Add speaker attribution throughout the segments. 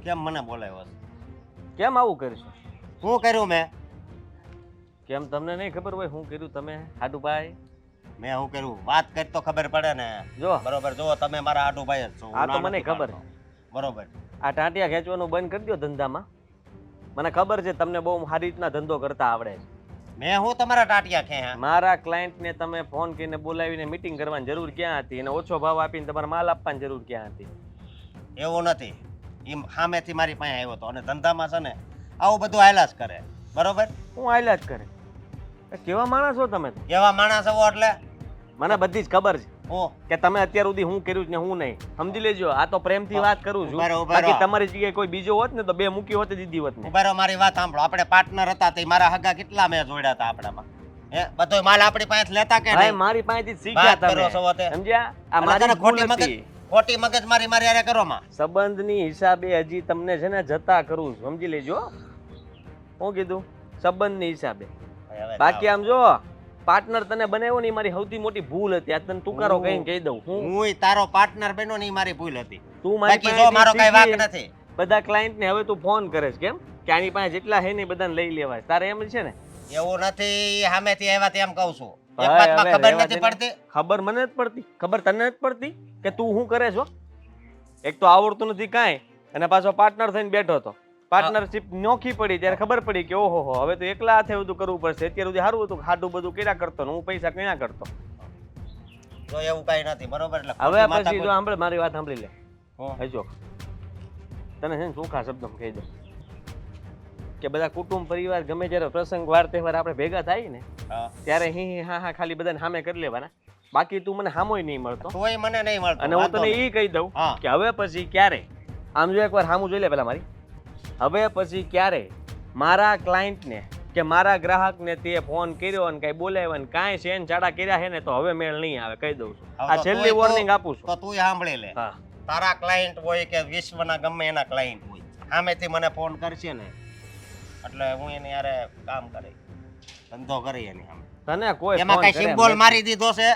Speaker 1: કેમ મને બોલાવ્યો છે?
Speaker 2: કેમ આવું કરશો?
Speaker 1: શું કર્યું મેં?
Speaker 2: કેમ તમને નહીં ખબર હોય શું કર્યું તમે હાડુભાઈ?
Speaker 1: મેં શું કર્યું? વાત કરી તો ખબર પડે ને.
Speaker 2: જો
Speaker 1: બરોબર, જો તમે મારા આડુભાઈ જ છો. હું
Speaker 2: આ તો
Speaker 1: ના
Speaker 2: મને
Speaker 1: નથી
Speaker 2: ખબર
Speaker 1: પાડતો. બરોબર.
Speaker 2: આ ટાંટિયા ખેંચવાનું બંધ કરી દો ધંધામાં. મને ખબર છે તમને બહુ સારી રીતના ધંધો કરતા આવડે છે.
Speaker 1: મેં હું તમારા ટાટિયા ખેંચ્યા?
Speaker 2: મારા ક્લાયન્ટને તમે ફોન કરીને બોલાવીને મીટિંગ કરવાની જરૂર ક્યાં હતી અને ઓછો ભાવ આપીને તમારે માલ આપવાની જરૂર ક્યાં હતી?
Speaker 1: એવું નથી. એમ સામેથી મારી પાસે આવ્યો હતો અને ધંધામાં છે ને આવું બધું હાલ્યા જ કરે. બરોબર?
Speaker 2: હું આયલા જ કરે. કેવા માણસ છો તમે તો?
Speaker 1: કેવા માણસ હો એટલે
Speaker 2: મને બધી જ ખબર છે
Speaker 1: હું
Speaker 2: કે તમે અત્યાર સુધી હું કર્યું છે ને હું નહીં. સમજી લેજો, આ તો પ્રેમથી વાત કરું છું.
Speaker 1: ઉભા રહો, ઉભા રહો.
Speaker 2: બાકી તમારી જગ્યાએ કોઈ બીજો હોત ને તો બે મૂકી હોત દીધી હોત ને.
Speaker 1: ઉભા રહો, મારી વાત સાંભળો. આપણે પાર્ટનર હતા તે મારા હગા કેટલા મેં જોડ્યા હતા આપણામાં. હે બધો માલ આપણી પાસે લેતા કે
Speaker 2: ભાઈ
Speaker 1: નહીં?
Speaker 2: મારી પાસેથી શીખ્યા
Speaker 1: વાત કરો
Speaker 2: તમે.
Speaker 1: છો તે.
Speaker 2: સમજ્યા? આ
Speaker 1: અને
Speaker 2: મારી
Speaker 1: તને
Speaker 2: ભૂલ હતી.
Speaker 1: ખોટી મગજ મારી મારી હારે કરો માં.
Speaker 2: સંબંધની હિસાબે હજી તમને છે ને જતા કરું છું. સમજી લેજો. હું કીધું? સંબંધની હિસાબે.
Speaker 1: હવે
Speaker 2: બાકી આમ જો પાર્ટનર તને બનાવ્યો ને એ મારી સૌથી મોટી ભૂલ હતી. આ તને તુકારો કહીને કહી દઉં.
Speaker 1: હુંય તારો પાર્ટનર બન્યો ને ઈ મારી ભૂલ હતી.
Speaker 2: તું મારી
Speaker 1: બાકી જો મારો કઈ વાંક
Speaker 2: પાસેથી
Speaker 1: નથી.
Speaker 2: બધા ક્લાયન્ટ ને હવે તું ફોન કરે છે કેમ કે આની પાસે જેટલા હે ને બધાને લઈ લેવાય. તારે એમ છે ને?
Speaker 1: એવું નથી. સામેથી આવ્યા તેમ કહું છું. એક
Speaker 2: ભાઈ,
Speaker 1: વાતમાં
Speaker 2: હવે
Speaker 1: ખબર
Speaker 2: રહેવા
Speaker 1: નથી
Speaker 2: દે ને.
Speaker 1: પડતી.
Speaker 2: ખબર મને જ પડતી. ખબર તને જ પડતી કે તું શું કરે છો? એક તો આવડતું નથી કાંઈ અને પાછો પાર્ટનર થઈને બેઠો હતો. પાર્ટનરશિપ નોખી પડી ત્યારે ખબર પડી કે ઓહો હવે તો એકલા હાથે બધું કરવું પડશે. અત્યાર સુધી સારું હતું, ખાડું બધું કર્યા કરતો ને હું પૈસા કયા કરતો.
Speaker 1: જો એવું કઈ નથી. બરોબર? એટલે
Speaker 2: હવે
Speaker 1: ખોટી માથા
Speaker 2: પછી જો સાંભળ, મારી વાત સાંભળી લે.
Speaker 1: હું?
Speaker 2: હજો તને છે ને ચોખ્ખા શબ્દમાં કહી દઉં કે બધા કુટુંબ પરિવાર ગમે જ્યારે પ્રસંગ વાર તહેવાર આપણે ભેગા થાય ને
Speaker 1: હા.
Speaker 2: ત્યારે હી હા હા ખાલી બધાને સામે કરી લેવાના. બાકી તું મને સામોય નહીં મળતો.
Speaker 1: તોય મને નહીં મળતું.
Speaker 2: અને હું
Speaker 1: વાંધો
Speaker 2: તને
Speaker 1: નહીં.
Speaker 2: એ કહી દઉં
Speaker 1: હા.
Speaker 2: કે હવે પછી ક્યારે આમ જો એકવાર સામું જોઈ લે પેલા મારી. હવે પછી ક્યારે મારા ક્લાયન્ટને કે મારા ગ્રાહકને તે ફોન કર્યો અને કઈ બોલાવ્યા ને કાંઈ શેન ચાડા કર્યા છે ને તો હવે મેળ નહીં આવે. કહી દઉં છું.
Speaker 1: હવે
Speaker 2: આ
Speaker 1: તો
Speaker 2: છેલ્લી
Speaker 1: તોય
Speaker 2: વોર્નિંગ આપું છું.
Speaker 1: તો તું સાંભળી લે.
Speaker 2: હા
Speaker 1: તારા ક્લાયન્ટ હોય કે વિશ્વના ગમે એના ક્લાયન્ટ હોય, સામેથી મને ફોન કરશે ને એટલે હું એની હારે કામ કરી ધંધો કરી એની સામે.
Speaker 2: તને કોઈ
Speaker 1: એમાં
Speaker 2: ફોન
Speaker 1: કઈ
Speaker 2: કરે એમ
Speaker 1: સિમ્બોલ
Speaker 2: નથી.
Speaker 1: મારી દીધો છે?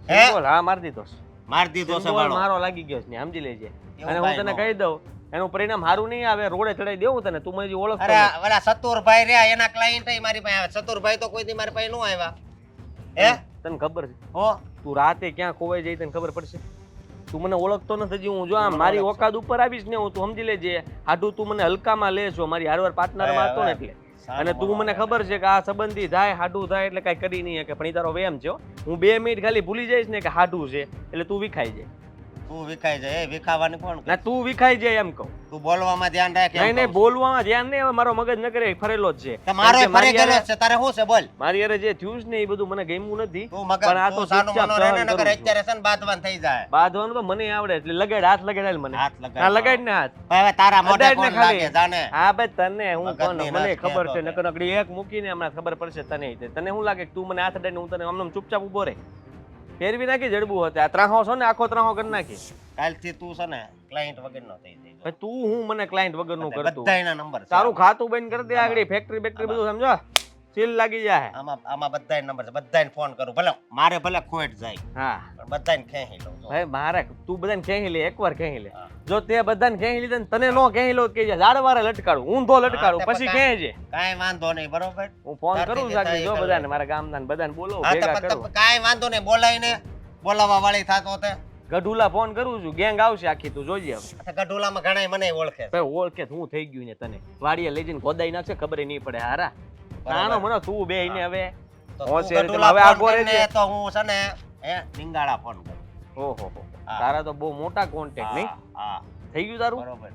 Speaker 1: હે?
Speaker 2: સિમ્બોલ હા મારી દીધો છે.
Speaker 1: મારી દીધો છે
Speaker 2: સિમ્બોલ
Speaker 1: વાળો.
Speaker 2: મારો લાગી ગયો છે ને સમજી લેજે.
Speaker 1: એવું
Speaker 2: અને હું
Speaker 1: કાંઈ
Speaker 2: તને
Speaker 1: ન
Speaker 2: કહી દઉં એનું પરિણામ સારું નહીં આવે. રોડે ચડાઈ દેવું તને. તું મને હજી ઓળખતો
Speaker 1: અરે
Speaker 2: નથી.
Speaker 1: ઓલા સતુરભાઈ રહ્યા એના ક્લાયન્ટ મારી પાસે આવે. સતુરભાઈ તો કોઈ દી મારી પાસે નો આવ્યા. હે?
Speaker 2: તને ખબર છે
Speaker 1: હો?
Speaker 2: તું રાતે ક્યાં ખોવાઈ જાય તને ખબર પડશે. તું મને ઓળખતો નથી હજી. હું જો આમ મારી ઓકાત ઉપર આવીશ ને હું તું સમજી લેજે. હાડું તું મને હલકામાં લે છો. મારી હારવાર પાર્ટનરમાં હતો ને એટલે. અને તું મને ખબર છે કે આ સંબંધી થાય હાડું થાય એટલે કાંઈ કરી નહીં કે પણ ઈ તારો વેમ છે હો. હું 2 મિનિટ ખાલી ભૂલી જઈશ ને કે હાડું છે એટલે તું વિખાઈ જાય.
Speaker 1: તું વિખાઈ જાય. એ વિખાવાની કોણ કહે?
Speaker 2: ના તું વિખાઈ જાય એમ કહું.
Speaker 1: તું બોલવામાં ધ્યાન રાખ. એમ
Speaker 2: નહીં નહીં
Speaker 1: કહું છું.
Speaker 2: બોલવામાં ધ્યાન નહીં. હવે મારો મગજ ન કરે ફરેલો જ છે.
Speaker 1: તો મારો
Speaker 2: કેમ કે
Speaker 1: ફરે
Speaker 2: મારી
Speaker 1: ગયેલો
Speaker 2: હારે-
Speaker 1: જ છે. તારે શું છે બોલ?
Speaker 2: મારી હારે જે થયું છે ને એ બધું મને ગમ્યું નથી.
Speaker 1: તું
Speaker 2: પણ આ
Speaker 1: મગજ
Speaker 2: તો
Speaker 1: તું સાનું
Speaker 2: ચૂપચાપ
Speaker 1: મનો રહે ને
Speaker 2: સહન
Speaker 1: નકર
Speaker 2: કરું છું.
Speaker 1: અત્યારે છે ને બાદવાન થઈ જાય.
Speaker 2: બાંધવાનું તો મને આવડે એટલે લગાડ હાથ લગાડ મને.
Speaker 1: હાથ લગાડ.
Speaker 2: હા લગાડ ને હાથ.
Speaker 1: હવે તારા મોઢે
Speaker 2: અડાડ ને
Speaker 1: કોણ
Speaker 2: ખાલી.
Speaker 1: લાગે જાને?
Speaker 2: હા ભાઈ તને હું
Speaker 1: મગજની
Speaker 2: કોણ
Speaker 1: નાશ
Speaker 2: મને ખબર છે.
Speaker 1: કહેતો
Speaker 2: નકર નકડી એક મૂકીને હમણાં ખબર પડશે તને. તને શું લાગે કે તું મને હાથ અડાડીને હું તને આમ ચૂપચાપ ઉભો રહે? ફેરવી નાખી જડબું હતું. આ ત્રાહો છો ને આખો ત્રાહો કરી નાખી.
Speaker 1: કાલથી તું છે ને ક્લાયન્ટ વગરનો થઈ જઈ.
Speaker 2: ભાઈ તું હું મને ક્લાયન્ટ વગરનું કરતું.
Speaker 1: બધાયના નંબર છે.
Speaker 2: તારું ખાતું બંધ કરી દે આગળ. ફેક્ટરી બેક્ટરી બધું સમજો સીલ લાગી જાય.
Speaker 1: આમાં બધાય નંબર છે. બધાને ફોન કરું. ભલે મારે ભલે ખોટ જાય
Speaker 2: હા
Speaker 1: પણ બધાને ખેંચી લઉં છું.
Speaker 2: ભાઈ મારે તું બધાને ખેંચી લે. એકવાર ખેંચી લે.
Speaker 1: હા.
Speaker 2: જો તે બધાને ખેંચી લીધા ને તને નો ખેંચી લો કે ઝાડવારે લટકાડું ઊંધો લટકાડું
Speaker 1: હા, તે
Speaker 2: પછી
Speaker 1: પણ
Speaker 2: ખેંચે.
Speaker 1: કાંઈ વાંધો નહીં. બરોબર?
Speaker 2: હું ફોન
Speaker 1: તારથી
Speaker 2: કરું
Speaker 1: જે
Speaker 2: સાચી
Speaker 1: થાય એ
Speaker 2: જો
Speaker 1: કરી
Speaker 2: બધાને
Speaker 1: લે.
Speaker 2: મારા ગામના ને બધાને બોલો
Speaker 1: હા,
Speaker 2: ભેગા
Speaker 1: તો
Speaker 2: કરું.
Speaker 1: કાંઈ વાંધો નહીં. બોલાવીને બોલાવા વાળી થાતો તે.
Speaker 2: ગઢુલા ફોન કરું છું. ગેંગ આવશે આખી તું જોજે હવે.
Speaker 1: આ ગઢોલામાં ઘણાય મને ઓળખે છે.
Speaker 2: ભાઈ ઓળખે હું થઈ ગયું ને તને વાડીએ લઈ જઈને ખોદાઈ નાખશે ખબર નહીં પડે. હારા તાનો મને તું બે ને હવે
Speaker 1: તો
Speaker 2: હો
Speaker 1: તું
Speaker 2: શેર
Speaker 1: ગઢોલા
Speaker 2: હવે
Speaker 1: ફોન
Speaker 2: આગો
Speaker 1: કરીને
Speaker 2: રહેજે.
Speaker 1: તો હું છે ને નિંગાળા ફોન કરું.
Speaker 2: ઓહો
Speaker 1: હા.
Speaker 2: તારા તો બહુ મોટા કોન્ટેક્ટ નહીં
Speaker 1: હા
Speaker 2: થઈ ગયું તારું.
Speaker 1: બરોબર.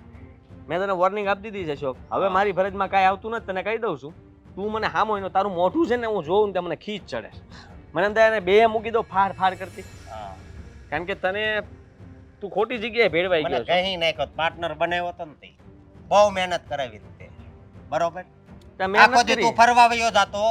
Speaker 2: મેં તને વોર્નિંગ આપી દીધી છે શોક. હવે મારી ફરજમાં કાંઈ આવતું નથી તને કહી દઉં છું. તું મને હામો એનો તારું મોઢું છે ને હું જોઉં ને તે મને ખીચ ચડે. મને એમ થાય એને બે મૂકી દો ફાડ ફાડ કરતી.
Speaker 1: હા.
Speaker 2: કારણ કે તને તું ખોટી જગ્યાએ ભેળવાઈ
Speaker 1: મને
Speaker 2: ગયો છે.
Speaker 1: કહી નાખ્યો પાર્ટનર બનાવ્યો તો નથી. બહુ મહેનત કરાવી તે. બરોબર?
Speaker 2: તે મહેનત
Speaker 1: આખો દી
Speaker 2: કરી.
Speaker 1: તું ફરવા વયો જાતો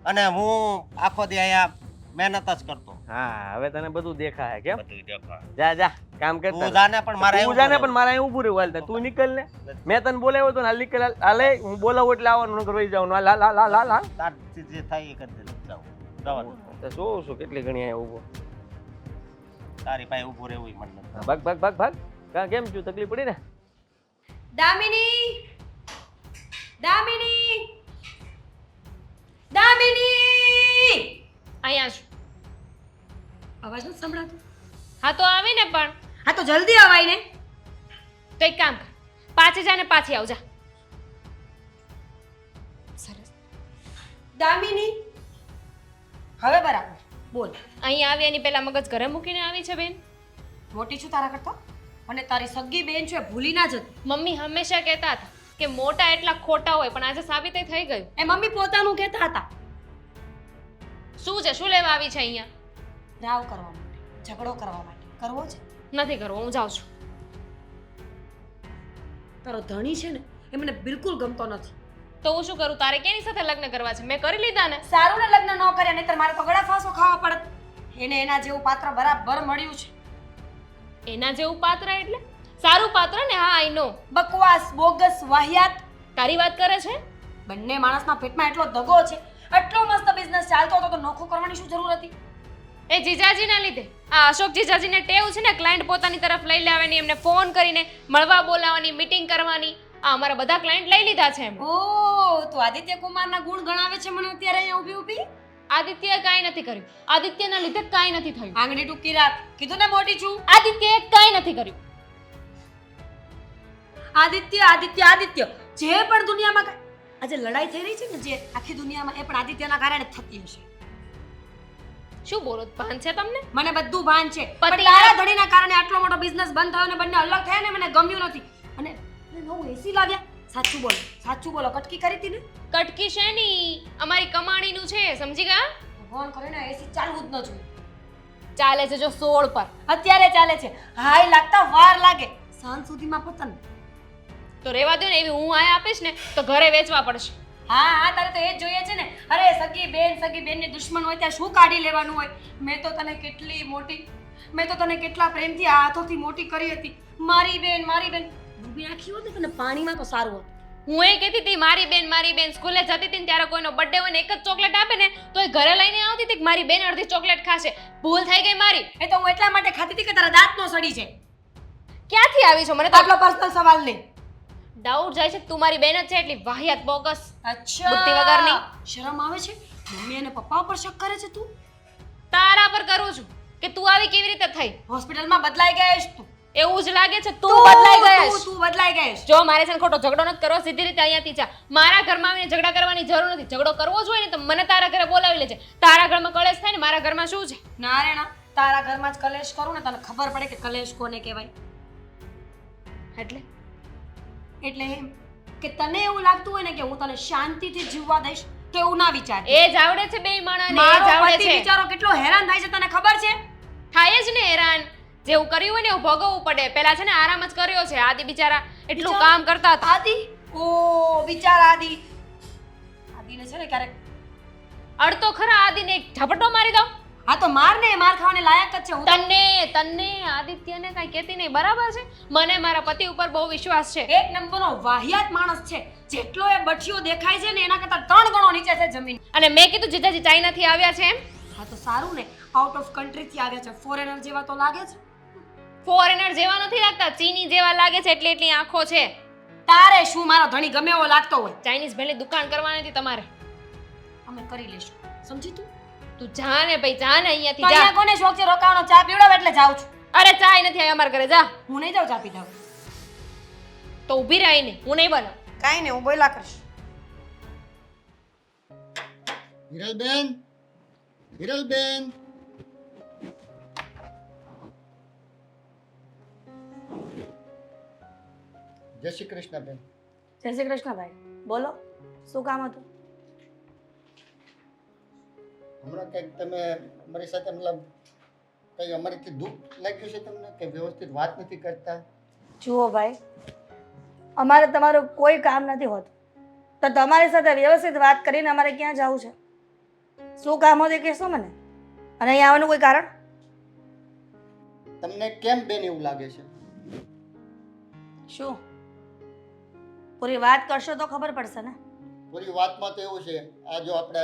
Speaker 1: અને હું આખો દી અહીંયા મહેનત જ કરતો.
Speaker 2: હા હવે તને બધું દેખાય કેમ.
Speaker 1: બધું દેખાય.
Speaker 2: જા જા કામ કરતા
Speaker 1: તું જાને પણ મારે
Speaker 2: તું જાને પણ મારે અહીં ઊભું રહેવું હાલતા. તું નીકળ ને. મેં તને બોલાવ્યો તો ને હાલ નીકળ હાલે. હું બોલાવું એટલે આવવાનું નકર વહી જાઉં. હાલ હાલ હાલ હાલ હાલ હાલ.
Speaker 1: તારથી જે થાય એ કરી દે. જાઉં. જવા દે.
Speaker 2: તો શું શું કેટલી ઘણી અહીંયા ઊભો.
Speaker 1: તારી પાસે ઊભું રહેવું ય મને નથી.
Speaker 2: ભાગ ભાગ ભાગ ભાગ. કેમ છું તકલીફ પડી ને?
Speaker 3: દામિની દામિની દામિની
Speaker 4: અહીંયા છું.
Speaker 3: અવાજ નથી સંભળાતો?
Speaker 4: હા તો આવીને પણ.
Speaker 3: હા તો જલ્દી અવાય ને.
Speaker 4: તો એક કામ કર, પાછી જા ને પાછી આવજા.
Speaker 3: સરસ. દામિની હવે બરાબર બોલ.
Speaker 4: અહીંયા આવી એની પહેલા મગજ ઘરે મૂકીને આવી છે બેન.
Speaker 3: મોટી છું તારા કરતા અને તારી સગી બેન છે ભૂલી ના જતી.
Speaker 4: મમ્મી હંમેશા કહેતા હતા કે મોટા એટલા ખોટા હોય, પણ આજે સાબિત થઈ ગયું.
Speaker 3: એ મમ્મી પોતાનું કહેતા હતા.
Speaker 4: શું છે, શું લેવા આવી છે અહીંયા?
Speaker 3: રાવ કરવા માટે, ઝઘડો કરવા માટે. કરવો છે?
Speaker 4: નથી કરવો, હું જાઉં છું.
Speaker 3: તારો ધણી છે ને એ મને બિલકુલ ગમતો નથી.
Speaker 4: તો હું શું કરું? તારે કેની સાથે લગ્ન કરવા છે? મેં કરી લીધા ને.
Speaker 3: સારું ને લગ્ન ન કર્યા, નહીતર મારે તો ગળા ફાંસો ખાવા પડત. એને એના જેવું પાત્ર બરાબર મળ્યું છે.
Speaker 4: એના જેવું પાત્ર એટલે સારું પાત્ર ને? હા, આઈ નો.
Speaker 3: બકવાસ, બોગસ, વાહિયાત.
Speaker 4: તારી વાત કરે છે?
Speaker 3: બંને માણસના પેટમાં એટલો દગો છે, એટલો મસ્ત બિઝનેસ ચાલતો હતો તો નોખું કરવાની શું જરૂર હતી?
Speaker 4: એ જીજાજીના લીધે. આ અશોક જીજાજીને ટેવ છે ને ક્લાયન્ટ પોતાની તરફ લઈ લેવાની, એમને ફોન કરીને મળવા બોલાવવાની, મીટિંગ કરવાની. આ અમારા બધા ક્લાયન્ટ લઈ લીધા છે એમ.
Speaker 3: ઓ તું આદિત્ય કુમારના ગુણ ગણાવે છે મને અત્યારે અહીંયા ઊભી ઊભી?
Speaker 4: આદિત્યએ કાંઈ નથી કર્યું. આદિત્યના લીધે કાંઈ નથી થયું.
Speaker 3: આંગળી ટૂંકી રાખ. કીધું ને મોટી છું.
Speaker 4: આદિત્યએ કાંઈ નથી કર્યું.
Speaker 3: આદિત્ય આદિત્ય આદિત્ય જે પણ દુનિયામાં આજે લડાઈ થઈ રહી છે ને, જે આખી દુનિયામાં, એ પણ આદિત્યના કારણે જ થતી હશે.
Speaker 4: શું બોલો? ભાન છે તમને?
Speaker 3: મને બધું ભાન છે.
Speaker 4: પતિના-
Speaker 3: પણ તારા ધણીના કારણે આટલો મોટો બિઝનેસ બંધ થયો ને બંને અલગ થયા ને મને ગમ્યું નથી. અને નવું એસી લાવ્યા. સાચું બોલો, સાચું બોલો. કટકી કરી હતી ને?
Speaker 4: કટકી છે ની, અમારી કમાણીનું છે, સમજી ગયા?
Speaker 3: ભગવાન કરે ને એસી ચાલવું જ ન જોઈએ.
Speaker 4: ચાલે છે જો 16 પર.
Speaker 3: અત્યારે ચાલે છે. હાય લાગતા વાર લાગે. સાંજ સુધીમાં પતન.
Speaker 4: તો રેવા દો ને, એવી હું આયા આપીશ ને તો ઘરે વેચવા પડશે.
Speaker 3: હા હા તારે તો એ જ જોઈએ છે ને. અરે સગી બેનની દુશ્મન હોય ત્યાં શું કાઢી લેવાનું હોય? મેં તો તને કેટલા પ્રેમથી આ હાથોથી મોટી કરી હતી. મારી બેન ડૂબી નાખી હોત ને તને પાણીમાં તો સારું હોત.
Speaker 4: હું એ કહેતી હતી મારી બેન સ્કૂલે જતી હતી ને ત્યારે કોઈનો બર્થડે હોય ને એક જ ચોકલેટ આપે ને તો એ ઘરે લઈને આવતી હતી કે મારી બેન અડધી ચોકલેટ ખાશે. ભૂલ થઈ ગઈ મારી.
Speaker 3: એ તો હું એટલા માટે ખાતી હતી કે તારા દાંત નો સડી છે.
Speaker 4: ક્યાંથી આવી છો? મને તો
Speaker 3: આટલો પર્સનલ સવાલ નહીં.
Speaker 4: ડાઉટ જાય છે તું મારી બેન જ છે એટલી વાહિયાત બોગસ.
Speaker 3: અચ્છા
Speaker 4: બુદ્ધિ વગરની.
Speaker 3: શરમ આવે છે? મમ્મી અને પપ્પા ઉપર શક કરે છે તું?
Speaker 4: તારા પર કરું છું કે તું આવી કેવી રીતે થઈ.
Speaker 3: હોસ્પિટલમાં બદલાઈ ગયેશ તું.
Speaker 4: એવું જ લાગે છે તું બદલાઈ ગયેશ.
Speaker 3: તું બદલાઈ ગયેશ.
Speaker 4: જો મારે છે ને ખોટો ઝઘડો નથી કરવો, સીધી રીતે અહીંયાથી જા. મારા ઘરમાં આવીને ઝઘડા કરવાની જરૂર નથી. ઝઘડો કરવો જ હોય ને તો મને તારા ઘરે બોલાવી લેજે. તારા ઘરમાં કલેશ થાય ને મારા ઘરમાં શું છે?
Speaker 3: ના રે ના, તારા ઘરમાં જ કલેશ કરું ને તને ખબર પડે કે કલેશ કોને કહેવાય. એટલે એમ કે તને એવું લાગતું હોય ને કે હું તને શાંતિથી જીવવા દઈશ તો એવું ના વિચાર.
Speaker 4: એ જ આવડે છે બે માણાને, એ જ
Speaker 3: મારો
Speaker 4: આવડે
Speaker 3: પતિ
Speaker 4: છે.
Speaker 3: બિચારો કેટલો હેરાન થાય છે તને ખબર છે?
Speaker 4: થાય જ ને હેરાન. જેવું કર્યું હોય ને એવું ભોગવવું પડે. પહેલા છે ને આરામ જ કર્યો છે. આદિ બિચારા એટલું
Speaker 3: બિચારા?
Speaker 4: કામ કરતા હતા.
Speaker 3: આદિ ઓ બિચારા આદિને છે ને ક્યારેક
Speaker 4: અડતો ખરા આદિને એક ઝપટો મારી દઉં.
Speaker 3: હા તો માર ને, માર ખાવાને લાયક જ છે. હું તો
Speaker 4: તને આદિત્યને કાંઈ કહેતી નહીં, બરાબર છે? મને મારા પતિ ઉપર બહુ વિશ્વાસ છે.
Speaker 3: એક નંબરનો વાહિયાત માણસ છે. જેટલો એ બઠિયો દેખાય છે ને એના કરતા 3 ગણો નીચે છે જમીન.
Speaker 4: અને મેં કીધું જીજાજી ચાઇનાથી આવ્યા છે એમ.
Speaker 3: હા તો સારું ને, આઉટ ઓફ કન્ટ્રી થી આવ્યા છે. ફોરેનર જેવા તો લાગે છે.
Speaker 4: ફોરેનર જેવા નથી લાગતા, ચીની જેવા લાગે છે. એટલી આંખો છે.
Speaker 3: તારે શું મારો ધણી ગમે એવો લાગતો હોય?
Speaker 4: ચાઇનીઝ ભેળની દુકાન કરવાની હતી તમારે.
Speaker 3: અમે કરી લેશું. સમજી તું?
Speaker 4: તું જા ને ભાઈ, જા ને અહીંયાથી
Speaker 3: તો અહીંયા
Speaker 4: જા.
Speaker 3: કોને શોખ છે રોકાવાનો? ચા પીવડાવ એટલે જાઉં છું.
Speaker 4: અરે ચાય નથી આવી અમારા ઘરે, જા.
Speaker 3: હું નહીં જાઉં ચા પીતા.
Speaker 4: તો ઊભી રહી ને, હું નહીં બનાવ.
Speaker 3: કાંઈ નહીં, હું બોલ્યા કરીશ.
Speaker 5: હિરલબેન જય શ્રી કૃષ્ણ બેન.
Speaker 3: જય શ્રી કૃષ્ણ ભાઈ. બોલો, શું કામ હતું?
Speaker 5: હમણાં કંઈક તમે અમારી સાથે મતલબ કંઈ અમારીથી દુઃખ લાગ્યું છે તમને કે વ્યવસ્થિત વાત નથી કરતા?
Speaker 6: જુઓ ભાઈ, અમારે તમારું કોઈ કામ નથી હોતું તો તમારી સાથે વ્યવસ્થિત વાત કરીને અમારે ક્યાં જવું છે? શું કામ હોય તે કહેશો મને? અને અહીંયા આવવાનું કોઈ કારણ?
Speaker 5: તમને કેમ બેન એવું લાગે છે?
Speaker 6: શું પૂરી વાત કરશો તો ખબર પડશે ને.
Speaker 5: પૂરી વાતમાં તો એવું છે, આ જો આપણે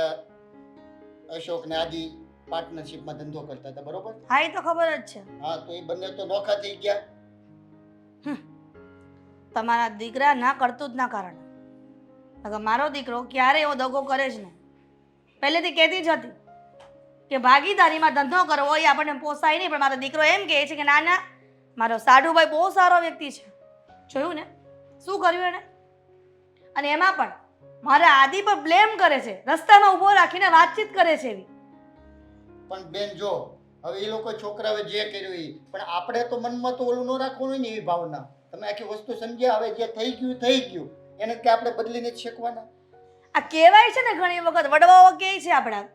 Speaker 5: અશોક ને આદિ પાર્ટનરશિપમાં ધંધો કરતા હતા, બરોબર?
Speaker 6: હા, એ તો ખબર જ છે.
Speaker 5: હા, તો એ બંને તો નોખા થઈ ગયા.
Speaker 6: તમારા દીકરા ના કરતું જ ના કારણે. અગર મારો દીકરો ક્યારે એવો દગો કરે જ નહીં. પહેલેથી કહેતી જ હતી કે ભાગીદારીમાં ધંધો કરવો એ આપણને પોસાય નહીં, પણ મારો દીકરો એમ કહે છે કે ના ના, મારો સાઢુભાઈ બહુ સારો વ્યક્તિ છે. જોયું ને શું કર્યું એને? અને એમાં પણ મારા આદિ પર બ્લેમ કરે છે, રસ્તામાં ઊભો રાખીને વાતચીત કરે છે એવી.
Speaker 5: પણ બેન જો હવે એ લોકો છોકરાઓએ જે કર્યું એ, પણ આપણે તો મનમાં તો ઓલું ન રાખવાનું ને એવી ભાવના. તમે આખી વસ્તુ સમજ્યા? હવે જે થઈ ગયું એને કે આપણે બદલીને જ શીખવાના.
Speaker 6: આ કહેવાય છે ને ઘણી વખત વડવાઓ કહે છે આપણા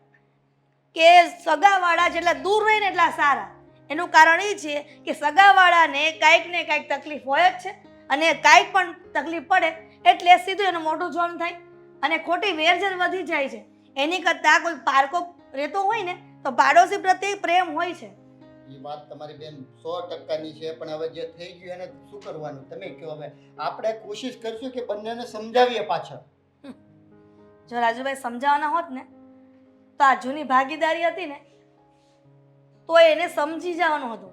Speaker 6: કે સગાવાળા જેટલા દૂર રહે ને એટલા સારા. એનું કારણ એ છે કે સગાવાળાને કાંઈક ને કાંઈક તકલીફ હોય જ છે, અને કાંઈક પણ તકલીફ પડે એટલે સીધું એનું મોઢું જોન થાય અને ખોટી વેરઝેર વધી જાય છે. એની કરતાં કોઈ પારકો રહેતો હોય ને તો પાડોશી પ્રત્યે પ્રેમ હોય છે.
Speaker 5: એ વાત તમારી બેન 100%ની છે, પણ હવે જે થઈ ગયું એને શું કરવાનું તમે કહો. હવે આપણે કોશિશ કરશું કે બંનેને સમજાવીએ પાછળ.
Speaker 6: જો રાજુભાઈ સમજાવવાના હોત ને તો આ જૂની ભાગીદારી હતી ને તો એને સમજી જવાનું હતું.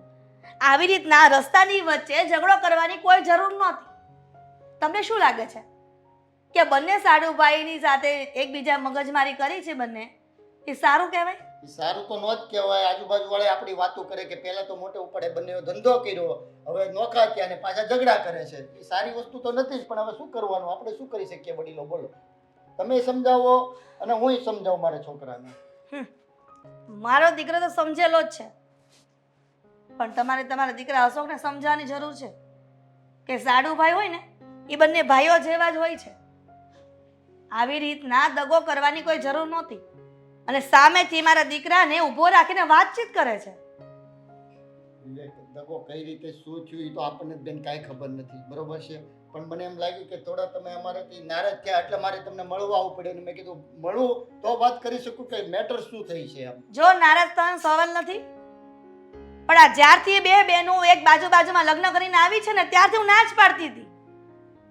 Speaker 6: આવી રીતના રસ્તાની વચ્ચે ઝઘડો કરવાની કોઈ જરૂર નહોતી. તમને શું લાગે છે કે બંને સાડુભાઈની સાથે એકબીજા મગજમારી કરી છે બંને, એ સારું કહેવાય?
Speaker 5: એ સારું તો ન જ કહેવાય. આજુબાજુ વાળા આપણી વાતો કરે કે પહેલા તો મોટે ઉપડે બંને ધંધો કર્યો, હવે નોખા થયા ને પાછા ઝઘડા કરે છે. એ સારી વસ્તુ તો નથી જ, પણ હવે શું કરવાનું? આપણે શું કરી શકીએ વડીલો? બોલો, તમે સમજાવો અને હું સમજાવું મારા છોકરાને.
Speaker 6: મારો દીકરો તો સમજેલો જ છે, પણ તમારે તમારા દીકરા અશોકને સમજાવવાની જરૂર છે કે સાડુભાઈ હોય ને એ બંને ભાઈઓ જેવા જ હોય છે. આવી રીતના દગો કરવાની કોઈ જરૂર નહોતી, અને સામેથી મારા દીકરાને ઊભો રાખીને વાતચીત કરે છે.
Speaker 5: દગો કઈ રીતે શું થયું એ તો આપણને બેન કાંઈ ખબર નથી, બરોબર છે? પણ મને એમ લાગ્યું કે થોડા તમે અમારાથી નારાજ થયા એટલે મારે તમને મળવા આવવું પડ્યું. મેં કીધું મળું તો વાત કરી શકું કે મેટર શું થઈ છે એમ.
Speaker 6: જો નારાજ થવાનો સવાલ નથી, પણ આ જ્યારથી બે બહેનો એક બાજુમાં લગ્ન કરીને આવી છે ને ત્યારથી હું ના જ પાડતી હતી,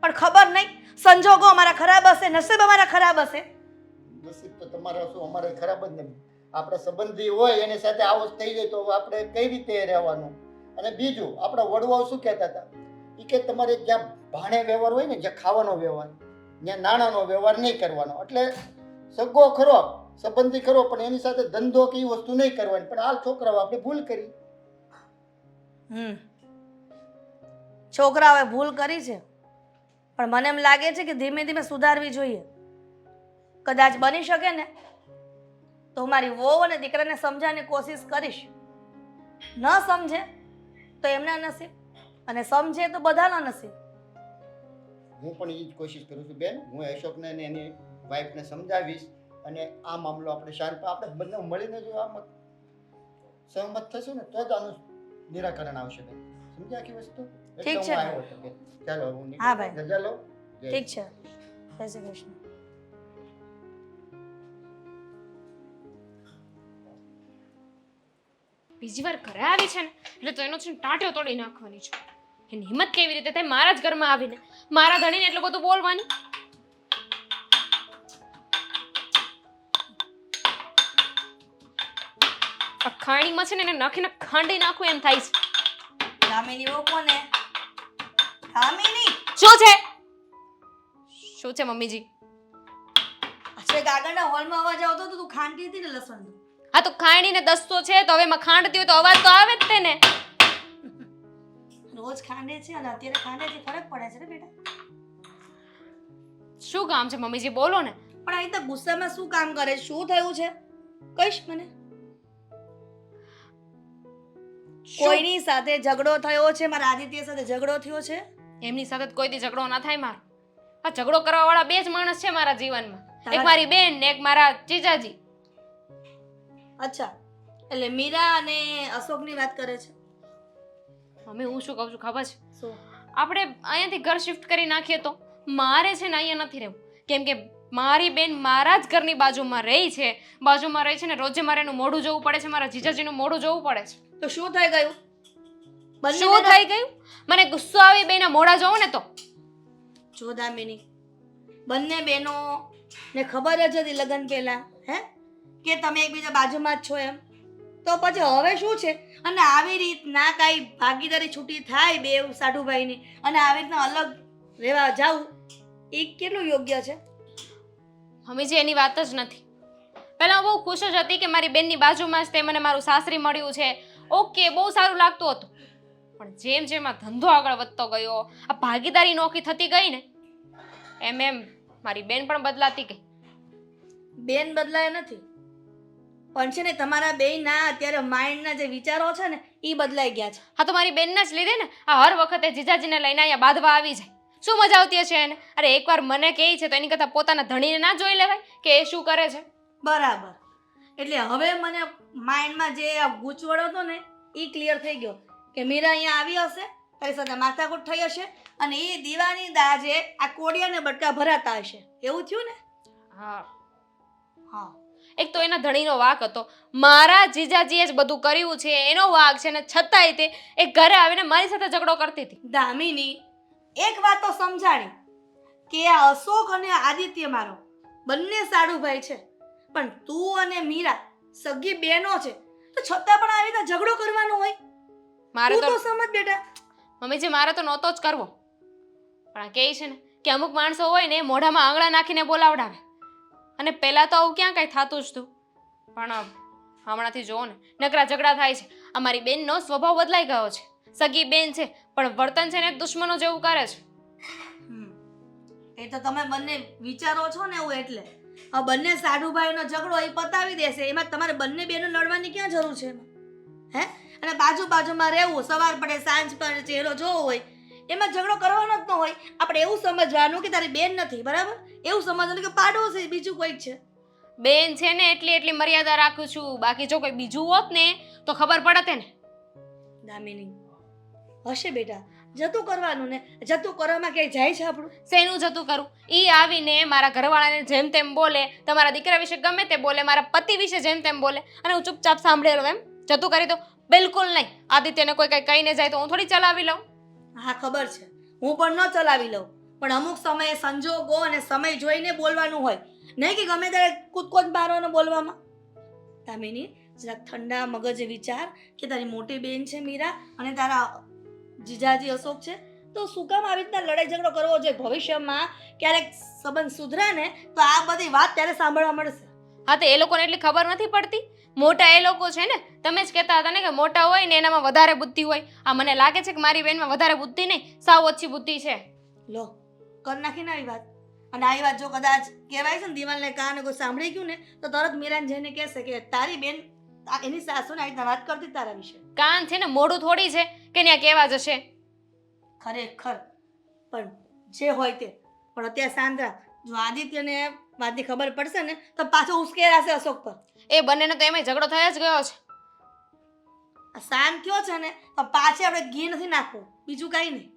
Speaker 6: પણ ખબર નહીં સંજોગો અમારા ખરાબ હશે, નસીબ અમારા ખરાબ હશે.
Speaker 5: નસીબ તો તમારા શું અમારે ખરાબ જ નહીં. આપણે સંબંધી હોય એની સાથે આવું થઈ જાય તો આપણે કઈ રીતે રહેવાનું? અને બીજું આપણા વડવાઓ શું કહેતા હતા એ કે તમારે જ્યાં ભાણે વ્યવહાર હોય ને, જ્યાં ખાવાનો વ્યવહાર, ત્યાં નાણાંનો વ્યવહાર નહીં કરવાનો. એટલે સગો ખરો, સંબંધી ખરો, પણ એની સાથે ધંધો કે એ વસ્તુ નહીં કરવાની. પણ હાલ છોકરાઓ આપણે ભૂલ કરી.
Speaker 6: છોકરાઓએ ભૂલ કરી છે, પણ મને એમ લાગે છે કે ધીમે ધીમે સુધારવી જોઈએ. કદાચ બની શકે ને તો હું મારી વહુ અને દીકરાને સમજાવવાની કોશિશ કરીશ. ન સમજે તો એમના નસીબ, અને સમજે તો બધાના નસીબ.
Speaker 5: હું પણ એ જ કોશિશ કરું છું બેન. હું અશોકને અને એની વાઈફને સમજાવીશ, અને આ મામલો આપણે શાંત આપણે બંને મળીને જો આમ સહમત થશું ને તો જ આનું નિરાકરણ આવશે બેન. સમજ્યા આખી વસ્તુ?
Speaker 6: ઠીક છે.
Speaker 5: ચાલો હું
Speaker 6: હા ભાઈ,
Speaker 5: રજા લો.
Speaker 6: ઠીક છે. જય શ્રી કૃષ્ણ.
Speaker 4: બીજી વાર ઘરે આવી છે ને એટલે તો એનો છે ને ટાંટ્યો તોડી નાખવાની છે. એની હિંમત કેવી રીતે થાય મારા જ ઘરમાં આવીને મારા ધણીને એટલું બધું બોલવાની? આ ખાણીમાં છે ને એને નાખીને ખાંડી નાખું એમ થાય છે.
Speaker 6: દામિની વો કોને? દામિની
Speaker 4: શું છે? શું છે મમ્મીજી?
Speaker 6: અચ્છા, આગળના હોલમાં અવાજ આવતો તો તું ખાંડતી હતી ને લસણનો.
Speaker 4: હા તો ખાંડીને દસતો છે તો હવે એમાં ખાંડતી હોય તો અવાજ તો આવે જ તે ને.
Speaker 6: રોજ ખાંડે છે અને અત્યારે ખાંડે છે, ફરક પડે છે ને બેટા.
Speaker 4: શું કામ છે મમ્મીજી બોલો ને.
Speaker 6: પણ અહીં તો ગુસ્સામાં શું કામ કરે? શું થયું છે કહીશ મને? કોઈની સાથે ઝઘડો થયો છે? મારા આદિત્ય સાથે ઝઘડો થયો છે?
Speaker 4: એમની સાથે કોઈ દી ઝઘડો ના થાય મારો. આ ઝઘડો કરવા વાળા બે જ માણસ છે મારા જીવનમાં, એક મારી બેન ને એક મારા જીજાજી.
Speaker 6: અચ્છા, એટલે મીરા અને અશોકની વાત કરે છે.
Speaker 4: મમ્મી હું શું કહું છું ખબર છે?
Speaker 6: શું?
Speaker 4: આપણે અહીંયાથી ઘર શિફ્ટ કરી નાખીએ તો મારે છે ને અહીંયા નથી રહેવું, કેમ કે મારી બેન મારા જ ઘરની બાજુમાં રહી છે ને રોજે મારે એનું મોઢું જોવું પડે છે, મારા જીજાજીનું મોઢું જોવું પડે છે.
Speaker 6: તો શું થઈ ગયું?
Speaker 4: શું થઈ ગયું? મને ગુસ્સો આવી બેના મોઢા જોઉં ને તો.
Speaker 6: જો દામિની, બંને બહેનો ને ખબર જ હતી લગ્ન પહેલા કે તમે એકબીજા બાજુમાં જ છો એમ, તો પછી હવે શું છે? અને આવી રીતના કાંઈ ભાગીદારી છૂટી થાય બે સાઢુભાઈની અને આવી રીતના અલગ રહેવા જાવું એ કેટલું યોગ્ય છે?
Speaker 4: મમ્મીજી એની વાત જ નથી. પહેલા હું બહુ ખુશ જ હતી કે મારી બેનની બાજુમાં જ તે મને મારું સાસરી મળ્યું છે. ઓકે, બહુ સારું લાગતું હતું. પણ જેમ જેમ આ ધંધો આગળ વધતો ગયો, આ ભાગીદારી નોખી થતી ગઈ ને, એમ એમ મારી બેન પણ બદલાતી ગઈ.
Speaker 6: બેન બદલાય નથી, પણ છે ને તમારા બેયના અત્યારે માઇન્ડના જે વિચારો છે ને એ બદલાઈ ગયા છે.
Speaker 4: હા, તો મારી બેનના જ લીધે ને આ હર વખતે જીજાજીને લઈને અહીંયા બાંધવા આવી જાય. શું મજા આવતી હશે એને? અરે એકવાર મને કહે છે તો એની કરતાં પોતાના ધણીને ના જોઈ લેવાય કે એ શું કરે છે?
Speaker 6: બરાબર. એટલે હવે મને માઇન્ડમાં જે આ ગૂંચવડો હતો ને એ ક્લિયર થઈ ગયો કે મીરા અહીંયા આવી હશે, તારી સાથે માથાકૂટ થઈ હશે અને એ દીવાની દાજે આ કોડિયાને બટકા ભરાતા હશે. એવું થયું ને?
Speaker 4: હા,
Speaker 6: હા.
Speaker 4: એક તો એના ધણીનો વાંક હતો. મારા જીજાજીએ જ બધું કર્યું છે, એનો વાંક છે, ને છતાંય તે એ ઘરે આવીને મારી સાથે ઝઘડો કરતી હતી.
Speaker 6: દામિની, એક વાત તો સમજાણી કે આ અશોક અને આદિત્ય મારો બંને સાડુભાઈ છે, પણ તું અને મીરા સગી બહેનો છે, તો છતાં પણ આવી રીતે ઝઘડો કરવાનો હોય?
Speaker 4: મારે
Speaker 6: તું
Speaker 4: તો
Speaker 6: તો સમજ બેટા.
Speaker 4: મમ્મીજી મારે તો નહોતો જ કરવો, પણ આ કહે છે ને કે અમુક માણસો હોય ને મોઢામાં આંગળા નાખીને બોલાવડાવે. અને પહેલાં તો આવું ક્યાં કાંઈ થતું જ તું, પણ હમણાંથી જુઓ ને નકરા ઝઘડા થાય છે. અમારી બેનનો સ્વભાવ બદલાઈ ગયો છે. સગી બેન છે પણ વર્તન છે ને દુશ્મનો જેવું કરે છે.
Speaker 6: એ તો તમે બંને વિચારો છો ને એવું, એટલે આ બંને સાડુભાઈનો ઝઘડો એ પતાવી દેશે. એમાં તમારે બંને બેનો લડવાની ક્યાં જરૂર છે એમાં? હે? અને બાજુમાં રહેવું, સવાર પડે સાંજ પડે ચહેરો જોવો હોય, એમાં ઝઘડો કરવાનો જ ન હોય. આપણે એવું સમજવાનું કે તારી બેન નથી, બરાબર? એવું સમજવાનું કે પાડોશી બીજું કોઈક છે.
Speaker 4: બેન છે ને એટલી મર્યાદા રાખું છું, બાકી જો કોઈ બીજું હોત ને તો ખબર પડતે ને.
Speaker 6: દામિની, હશે બેટા, જતું કરવાનું ને. જતું કરવામાં ક્યાંય જાય છે આપણું?
Speaker 4: શેનું જતું કરું? ઈ આવીને મારા ઘરવાળાને જેમ તેમ બોલે, તમારા દીકરા વિશે ગમે તે બોલે, મારા પતિ વિશે જેમ તેમ બોલે, અને હું ચૂપચાપ સાંભળી લઉં. એમ જતું કરી દો? બિલકુલ નહીં. આદિત્યને કોઈ કંઈ કહીને જાય તો હું થોડી ચલાવી લઉં.
Speaker 6: હા, ખબર છે, હું પણ ન ચલાવી લઉં, પણ અમુક સમયે સંજોગો અને સમય જોઈને બોલવાનું હોય, નહીં કે ગમે ત્યારે કૂદકો જ મારવાનો બોલવામાં. દામિની, જરાક ઠંડા મગજે વિચાર કે તારી મોટી બેન છે મીરા અને તારા જીજાજી અશોક છે, તો શું કામ આવી રીતના લડાઈ ઝઘડો કરવો જોઈએ? ભવિષ્યમાં ક્યારેક સંબંધ સુધરે ને તો આ બધી વાત ત્યારે સાંભળવા મળશે.
Speaker 4: હા, તો એ લોકોને એટલી ખબર નથી પડતી. મોટા એ લોકો છે ને, તમે જ કહેતા હતા ને કે મોટા હોય ને એનામાં વધારે બુદ્ધિ હોય. આ મને લાગે છે કે મારી બેનમાં વધારે બુદ્ધિ નહીં, સાવ ઓછી બુદ્ધિ છે.
Speaker 6: લો, કર નાખીને આવી વાત. અને આવી વાત જો કદાચ કહેવાય છે ને દિવાલને કારણે કોઈ સાંભળી ગયું ને તો તરત મીરાને જઈને કહેશે કે તારી બેન એની સાસુને આવી રીતના વાત કરતી તારા વિશે.
Speaker 4: કાન છે ને, મોઢું થોડી છે કે ત્યાં કહેવા જશે.
Speaker 6: ખરેખર. પણ જે હોય તે, પણ અત્યારે શાંત રાખ. જો આદિત્યને વાતની ખબર પડશે ને તો પાછો ઉશ્કેરાશે અશોક પર.
Speaker 4: એ બંનેનો તો એમાં ઝઘડો થઈ જ ગયો છે.
Speaker 6: આ શાંત થયો છે ને તો પાછે આપણે ઘી નથી નાખવું, બીજું કાંઈ નહીં.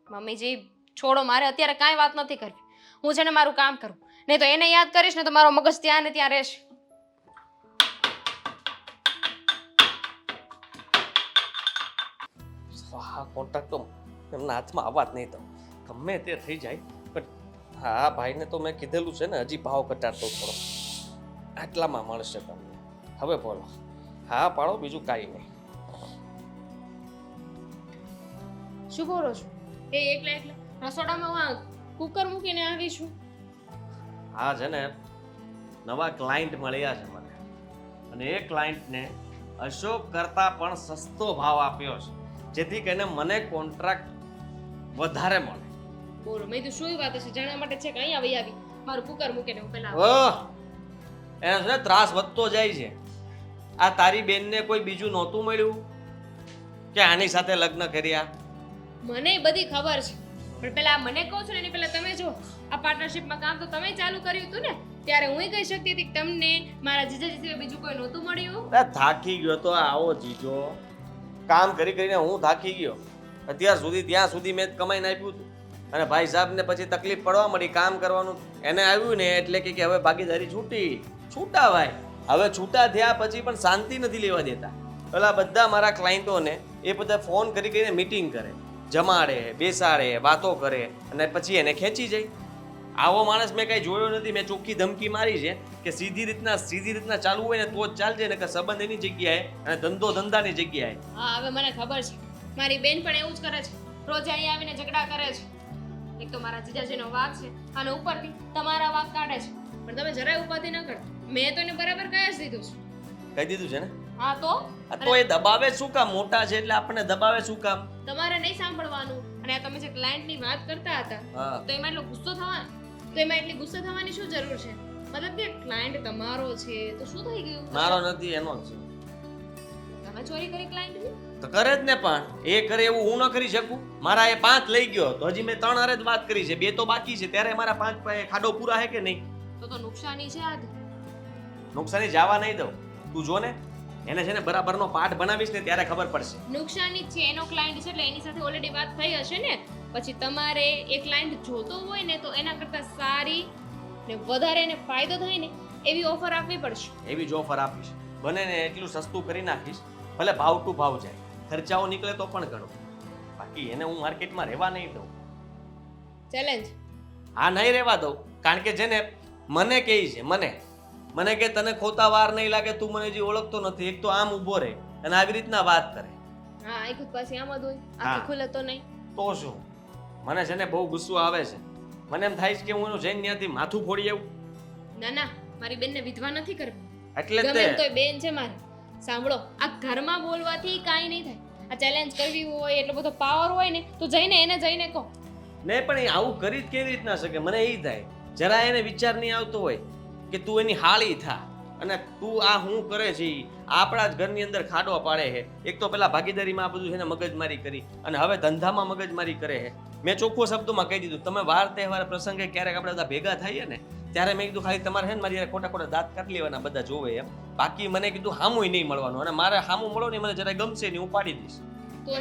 Speaker 4: મમ્મીજી છોડો, મારે અત્યારે કાંઈ વાત નથી કરવી. હું છે ને મારું કામ કરું, નહીં તો એને યાદ કરીશ ને તો મારો મગજ ત્યાં ને ત્યાં રહેશે.
Speaker 2: હા, કોન્ટ્રાક્ટ તો એમના હાથમાં આવવા જ નહીં. તો ગમે તે થઈ જાય, પણ હા ભાઈને તો મેં કીધેલું છે ને, હજી ભાવ ઘટાડતો થોડો, આટલામાં મળશે તમને. હવે બોલો, હા પાડો, બીજું કાંઈ નહીં.
Speaker 4: શું બોલો છો? એ એકલા રસોડામાં કુકર મૂકીને આવી છું.
Speaker 2: હા છે ને, નવા ક્લાયન્ટ મળ્યા છે મને, અને એ ક્લાયન્ટને અશોક કરતાં પણ સસ્તો ભાવ આપ્યો છે, જેથી કરીને મને કોન્ટ્રાક્ટ વધારે મળે.
Speaker 4: બોલો, મેં તો શું વાત છે જાણવા માટે છે કે અહીંયા આવી આવી મારું કુકર મૂકીને હું પેલા
Speaker 2: ઓહ, એને છે ને ત્રાસ વધતો જાય છે. આ તારી બેનને કોઈ બીજું નહોતું મળ્યું કે આની સાથે લગ્ન કર્યા?
Speaker 4: મને બધી ખબર છે, પણ પેલા મને કહો છો ને એની પહેલા તમે જો આ પાર્ટનરશિપમાં કામ તો તમે ચાલુ કર્યું હતું ને, ત્યારે હું કહી શકતી હતી કે તમને મારા જીજાજી સિવાય બીજું કોઈ નહોતું મળ્યું.
Speaker 2: થાકી ગયો તો આવો જીજો, કામ કરી કરીને હું થાકી ગયો. અત્યાર સુધી ત્યાં સુધી મેં કમાઈને આપ્યું હતું, અને ભાઈ સાહેબને પછી તકલીફ પડવા મળી કામ કરવાનું. એને આવ્યું ને એટલે કે હવે ભાગીદારી છૂટા ભાઈ. હવે છૂટા થયા પછી પણ શાંતિ નથી લેવા દેતા. પેલા બધા મારા ક્લાયન્ટોને એ બધા ફોન કરી કરીને મીટિંગ કરે, જમાડે, બેસાડે, વાતો કરે, અને પછી એને ખેંચી જાય. આવો માણસ મેં કાંઈ જોયો નથી. મેં ચોખ્ખી ધમકી મારી છે કે સીધી રીતના ચાલુ હોય ને તો જ ચાલજે, ને કે સંબંધ એની જગ્યાએ અને ધંધો ધંધાની જગ્યાએ.
Speaker 4: હા, હવે મને ખબર છે મારી બેન પણ એવું જ કરે છે, રોજ અહીંયા આવીને ઝઘડા કરે છે. એક તો મારા જીજાજીનો વાંક છે અને ઉપરથી તમારા વાંક કાઢે છે પણ તમે જરાય ઉપાધિ ન કરતા મેં તો એને બરાબર કહી જ દીધું છે
Speaker 2: કહી દીધું છે ને
Speaker 4: હા તો
Speaker 2: આ તો એ દબાવે શું કામ? મોટા છે એટલે આપણને દબાવે શું કામ?
Speaker 4: તમારે નહીં સાંભળવાનું. અને આ તમે જે ક્લાયન્ટની વાત કરતા હતા
Speaker 2: હા
Speaker 4: તો એમાં એટલો ગુસ્સો એટલી ગુસ્સે થવાની શું જરૂર છે? મતલબ કે ક્લાયન્ટ તમારો છે તો શું થઈ ગયું?
Speaker 2: મારો નથી, એનો જ છે.
Speaker 4: તમે ચોરી કરી ક્લાયન્ટની?
Speaker 2: તો કરે જ ને, પણ એ કરે એવું હું ન કરી શકું? મારા એ 5 લઈ ગયો તો હજી મેં 3 હારે જ વાત કરી છે, 2 તો બાકી છે, ત્યારે મારા 5 પાસે ખાડો પૂરા હે કે નહીં?
Speaker 4: તો નુકસાની છે આજ.
Speaker 2: નુકસાની જવા નહીં દઉં. તું જો ને, એને છે ને બરાબરનો પાઠ બનાવીશ ને ત્યારે ખબર પડશે.
Speaker 4: નુકસાની જ છે, એનો ક્લાયન્ટ છે એટલે એની સાથે ઓલરેડી વાત થઈ હશે ને. પછી તમારે એ ક્લાયન્ટ જોતો હોય ને તો એના કરતાં સારી ને વધારે એને ફાયદો થાય ને એવી ઓફર આપવી પડશે.
Speaker 2: એવી જ ઓફર આપીશ. બને ને એટલું સસ્તું કરી નાખીશ, ભલે ભાવ ટુ ભાવ જાય, ખર્ચાઓ નીકળે તો પણ ઘણો. બાકી એને હું માર્કેટમાં રહેવા નહીં દઉં.
Speaker 4: ચેલેન્જ.
Speaker 2: હા, નહીં રહેવા દઉં. કારણ કે જેને મને કહે છે, મને કે તને ખોટા વાર નહીં લાગે, તું મને હજી ઓળખતો નથી, એક તો આમ ઊભો રહે અને આવી રીતના વાત કરે.
Speaker 4: હા, એક પાસે આમ જ હોય,
Speaker 2: હા.
Speaker 4: આખી ખુલે તો નહીં.
Speaker 2: તો શું? મને છે ને બહુ ગુસ્સો આવે છે. મને એમ થાય છે કે હું એનું જઈને ત્યાંથી માથું ફોડી આવું.
Speaker 4: ના ના, મારી બેનને વિધવા નથી કરવી.
Speaker 2: એટલે જ
Speaker 4: ગમે એમ
Speaker 2: તે
Speaker 4: તોય બેન છે મારી. સાંભળો, આ ઘરમાં બોલવાથી કાંઈ નહીં થાય. આ ચેલેન્જ કરવી હોય, એટલો બધો પાવર હોય ને તો જઈને કહો.
Speaker 2: નહીં, પણ એ આવું કરી જ કેવી રીતના શકે? મને એ થાય, જરા એને વિચાર નહીં આવતો હોય કે તું એની હાળી થા અને તું આ હું કરે છે ઈ આપણા જ ઘરની અંદર ખાડો પાડે છે. એક તો પેલા ભાગીદારીમાં આ બધું છે ને મગજમારી કરી અને હવે ધંધામાં મગજમારી કરે છે. મેં ચોખ્ખો શબ્દોમાં કહી દીધું, તમે વાર તહેવાર પ્રસંગે ક્યારેક આપણે બધા ભેગા થઈએ ને ત્યારે મેં કીધું ખાલી તમારે છે ને મારી હારે ખોટા દાંત કાઢી લેવાના, બધા જોવે એમ. બાકી મને કીધું હામુય નહીં મળવાનું, અને મારે હામું મળો ને મને જરાય ગમશે નહીં, હું પાડી દઈશ.
Speaker 4: તો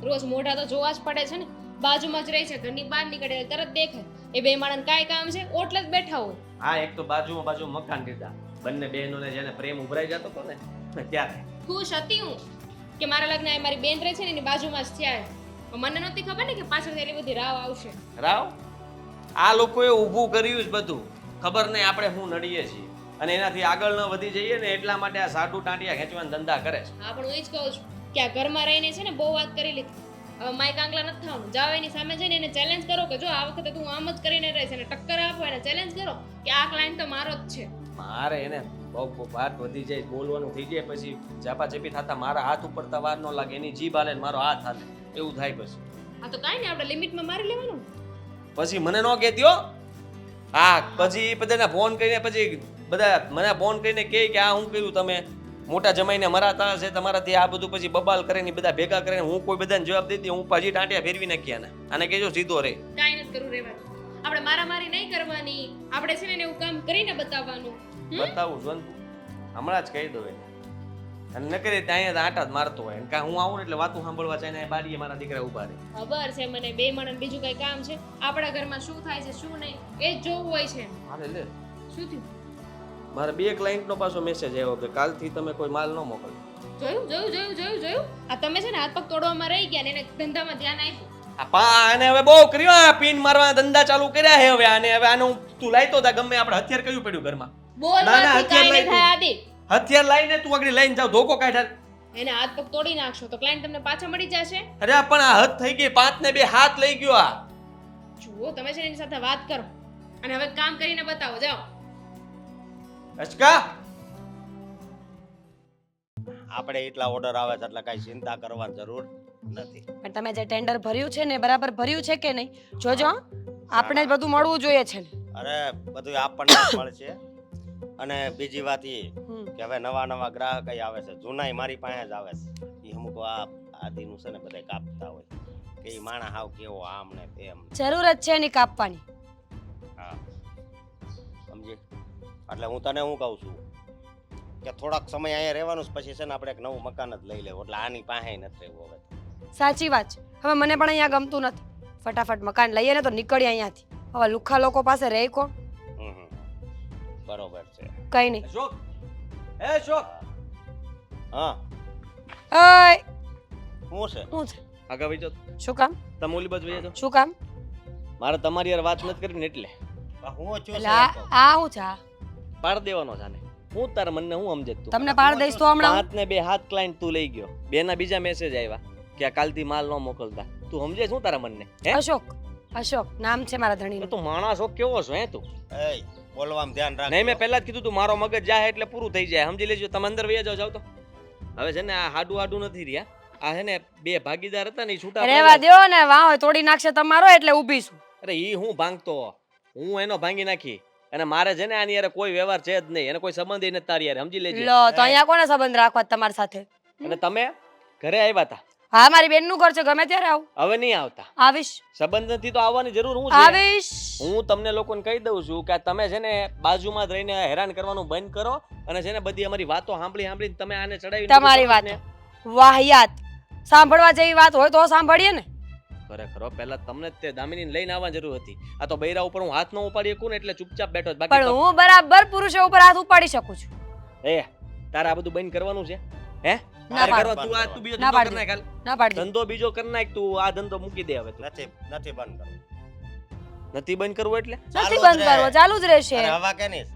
Speaker 4: રોજ મોઢા તો જોવા જ પડે છે ને. બાજુમાં જ રહે છે, ઘરની બહાર નીકળે તરત દેખાય. એ બે માણસ કાંઈ કામ છે ઓટલે જ બેઠા હોય.
Speaker 2: હા, એક તો બાજુ મકાન દીધા, બંને બહેનોને જેને પ્રેમ ઉભરાઈ જતો હતો ને ત્યારે
Speaker 4: ખુશ હતી હું કે મારા લગ્ન એ મારી બેન રહે છે ને એની બાજુમાં જ થયા છે. પણ મને નહોતી ખબર ને કે પાછળથી એટલી બધી રાવ આવશે.
Speaker 2: રાવ આ લોકોએ ઊભું કર્યું જ બધું, ખબર નહીં આપણે શું નડીએ છીએ, અને એનાથી આગળ ન વધી જઈએ ને એટલા માટે આ સાડુ ટાંટિયા ખેંચવાના ધંધા કરે છે.
Speaker 4: હા, પણ હું એ જ કહું છું કે આ ઘરમાં રહીને છે ને બહુ વાત કરી લીધી. હવે માઈક આંગલા નથી થવાનું. જાઓ એની સામે જઈને એને ચેલેન્જ કરો કે જો આ વખતે તું આમ જ કરીને રહીશ, અને ટક્કર આપો એને ચેલેન્જ કરો કે આ ક્લાયન્ટ તો મારો જ છે.
Speaker 2: મારે એને બહુ વાત વધી જાય, બોલવાનું થઈ જાય, પછી ઝાપાઝપી થતા મારા હાથ ઉપર વાર ન લાગે, એની જીભ હાલે ને મારો હાથ હાલે, એવું થાય. પછી
Speaker 4: હા તો કાંઈ નહીં, આપણે લિમિટમાં મારી લેવાનું.
Speaker 2: પછી મને ન કહેતી હો. હા, પછી બધાને ફોન કરીને પછી બધા મને ફોન કરીને કહે કે આ શું કર્યું તમે, મોટા જમાઈને મરાતા હશે તમારાથી, આ બધું પછી બબાલ કરે ને બધા ભેગા કરે. હું કોઈ બધાને જવાબ દેતી, હું પાછી ટાંટિયા ફેરવી નાખ્યા ને આને કહેજો સીધો રે.
Speaker 4: કાંઈ નથી કરવું, રહેવાનું. આપણે મારામારી નહીં કરવાની, આપણે છે ને એવું કામ કરીને બતાવવાનું.
Speaker 2: બતાવું છું હમણાં જ કહી દઉં એને. અને ન કરી ત્યાં આટા જ મારતો હોય, કાં હું આવું ને એટલે વાતું સાંભળવા ચાઈને બારીએ મારા દીકરા ઉભા રહે.
Speaker 4: ખબર છે મને, બે માણસ બીજું કઈ કામ છે? આપણા ઘરમાં શું થાય છે શું નહીં એ જ જોવું હોય છે.
Speaker 2: હાલે લે,
Speaker 4: શું થયું?
Speaker 2: મારે 2 ક્લાયન્ટનો પાછો મેસેજ આવ્યો કે કાલથી તમે કોઈ માલ ન મોકલો.
Speaker 4: જોયું. આ તમે છે ને હાથ પગ તોડવામાં રહી ગયા ને એને ધંધામાં ધ્યાન આપ્યું.
Speaker 2: આ આને હવે બહુ કર્યું, આ પિન મારવાના ધંધા ચાલુ કર્યા છે હવે આને. હવે આનું તું લાઈતો તા ગમે આપણે હથિયાર કયું પડ્યું ઘરમાં?
Speaker 4: બોલવાથી કાંઈ નહીં થાય આદિ.
Speaker 2: હથિયાર લાઈને તું આગળ લઈને જાવ, ધોકો કાઢ્યા.
Speaker 4: એને હાથ પગ તોડી નાખશો તો ક્લાયન્ટ તમને પાછા મળી જશે.
Speaker 2: અરે પણ આ હદ થઈ ગઈ, 5 ને 2 હાથ લઈ ગયો આ.
Speaker 4: જુઓ, તમે છે ને એની સાથે વાત કરો અને હવે કામ કરીને બતાવો. જાઓ.
Speaker 2: અચકા
Speaker 1: આપણે એટલા ઓર્ડર આવે છે એટલે કાંઈ ચિંતા કરવાની જરૂર નથી.
Speaker 6: પણ તમે જે ટેન્ડર ભર્યું છે ને બરાબર ભર્યું છે કે નહીં જોજો. આપણે જ બધું મળવું જોઈએ છે ને.
Speaker 1: અરે બધું આપણને જ મળશે. અને બીજી વાત એ કે હવે નવા ગ્રાહક આવે છે, જૂનાય મારી પાસે જ આવે છે. એ અમુક આ આદિનું છે ને બધા કાપતા હોય કે એ માણા હાવ કેવો આમ ને તેમ.
Speaker 6: જરૂરત છે એની કાપવાની.
Speaker 1: હા, સમજી. એટલે હું તને હું કહું છું કે થોડાક સમય અહીંયા રહેવાનું છે, પછી છે ને આપણે એક નવું મકાન જ લઈ લેવું. એટલે આની પાસે નથી રહેવું હવે.
Speaker 6: સાચી વાત છે. હવે મને પણ અહીંયા ગમતું નથી. ફટાફટ મકાન લઈએ ને તો નીકળીએ અહીંયાથી. હવે લુખ્ખા લોકો પાસે રહે કોણ?
Speaker 1: બરોબર છે.
Speaker 6: કઈ નહીં.
Speaker 2: અશોક, એ અશોક.
Speaker 1: હા,
Speaker 6: ઓય
Speaker 1: શું છે?
Speaker 6: શું છે?
Speaker 2: આગળ વઈ જાઓ.
Speaker 6: શું કામ?
Speaker 2: તમે ઓલી બાજુ વઈ જાઓ.
Speaker 6: શું કામ?
Speaker 2: મારે તમારી યાર વાત નથી કરવી ને એટલે
Speaker 1: હું છું
Speaker 6: એટલે આ શું છે?
Speaker 2: પાડ દેવાનો જાને. હું તારા મનને હું સમજે તું
Speaker 6: તમને પાડ દઈશ તો હમણાં
Speaker 2: 5 ને 2 હાથ ક્લાયન્ટ તું લઈ ગયો. 2 ના બીજા મેસેજ આવ્યા કે આ કાલથી માલ ન મોકલતા. તું સમજે શું તારા મનને? હે
Speaker 6: અશોક
Speaker 3: અશોક નામ છે મારા
Speaker 2: તો
Speaker 3: ધણીનું.
Speaker 2: તું માણસ હો કેવો છો હે તું?
Speaker 1: એય બોલવામાં ધ્યાન રાખ.
Speaker 2: નહીં મેં પહેલા જ કીધું તું મારો મગજ જાય એટલે પૂરું થઈ જાય સમજી લેજો. તમે અંદર વયા જાઓ તો હવે છે ને આ હાડું નથી રહ્યા. આ છે ને બે ભાગીદાર હતા ને ઈ છૂટા
Speaker 3: રહેવા
Speaker 2: પડેલા.
Speaker 3: દ્યો ને વાહ તોડી નાખશે તમારો એટલે ઊભી છું.
Speaker 2: અરે ઈ હું ભાંગતો હું એનો ભાંગી નાખી અને મારે છે ને આની યાર કોઈ વ્યવહાર છે જ નહીં એને કોઈ સંબંધ ય નથી તારી યાર સમજી લેજે.
Speaker 3: લો તો અહીંયા કોને સંબંધ રાખવા તમારી સાથે?
Speaker 2: અને તમે ઘરે આવ્યા હતા
Speaker 3: હા મારી બેનનું ઘર છે ગમે ત્યારે આવું.
Speaker 2: હવે નહીં આવતા.
Speaker 3: આવીશ
Speaker 2: સંબંધ નથી તો આવવાની જરૂર હું છે?
Speaker 3: આવીશ.
Speaker 2: હું તમને લોકોને કહી દઉં છું કે તમે છે ને બાજુમાં જ રહીને હેરાન કરવાનું બંધ કરો અને છે ને બધી અમારી વાતો સાંભળીને તમે આને ચડાવી
Speaker 3: તમારી વાત વાહિયાત સાંભળવા જેવી વાત હોય તો સાંભળીએ ને.
Speaker 2: ખરેખર પહેલા તમને જ તે દામિનીને લઈને આવવાની જરૂર હતી. આ તો બૈરા ઉપર હું હાથ ન ઉપાડી શકું ને એટલે ચૂપચાપ બેઠો જ.
Speaker 3: પણ
Speaker 2: બાકી તો-
Speaker 3: હું બરાબર પુરુષો ઉપર હાથ ઉપાડી શકું છું.
Speaker 2: એ તારે આ બધું બંધ કરવાનું છે હે?
Speaker 3: ના
Speaker 2: તારે
Speaker 3: પાડું.
Speaker 2: કરવા તું આ તું બીજો
Speaker 3: ના
Speaker 2: ધંધો
Speaker 3: પાડું.
Speaker 2: કરી નાખ હાલ.
Speaker 3: ના પાડી દે.
Speaker 2: ધંધો બીજો કરી નાખ તું આ ધંધો મૂકી દે હવે તું.
Speaker 1: નથી બંધ કરવું.
Speaker 2: નથી બંધ કરવું એટલે
Speaker 3: નથી
Speaker 1: ચાલુ જ
Speaker 3: બંધ કરવો
Speaker 1: રહે.
Speaker 3: ચાલુ જ રહેશે.
Speaker 1: અરે હવા કેની છે?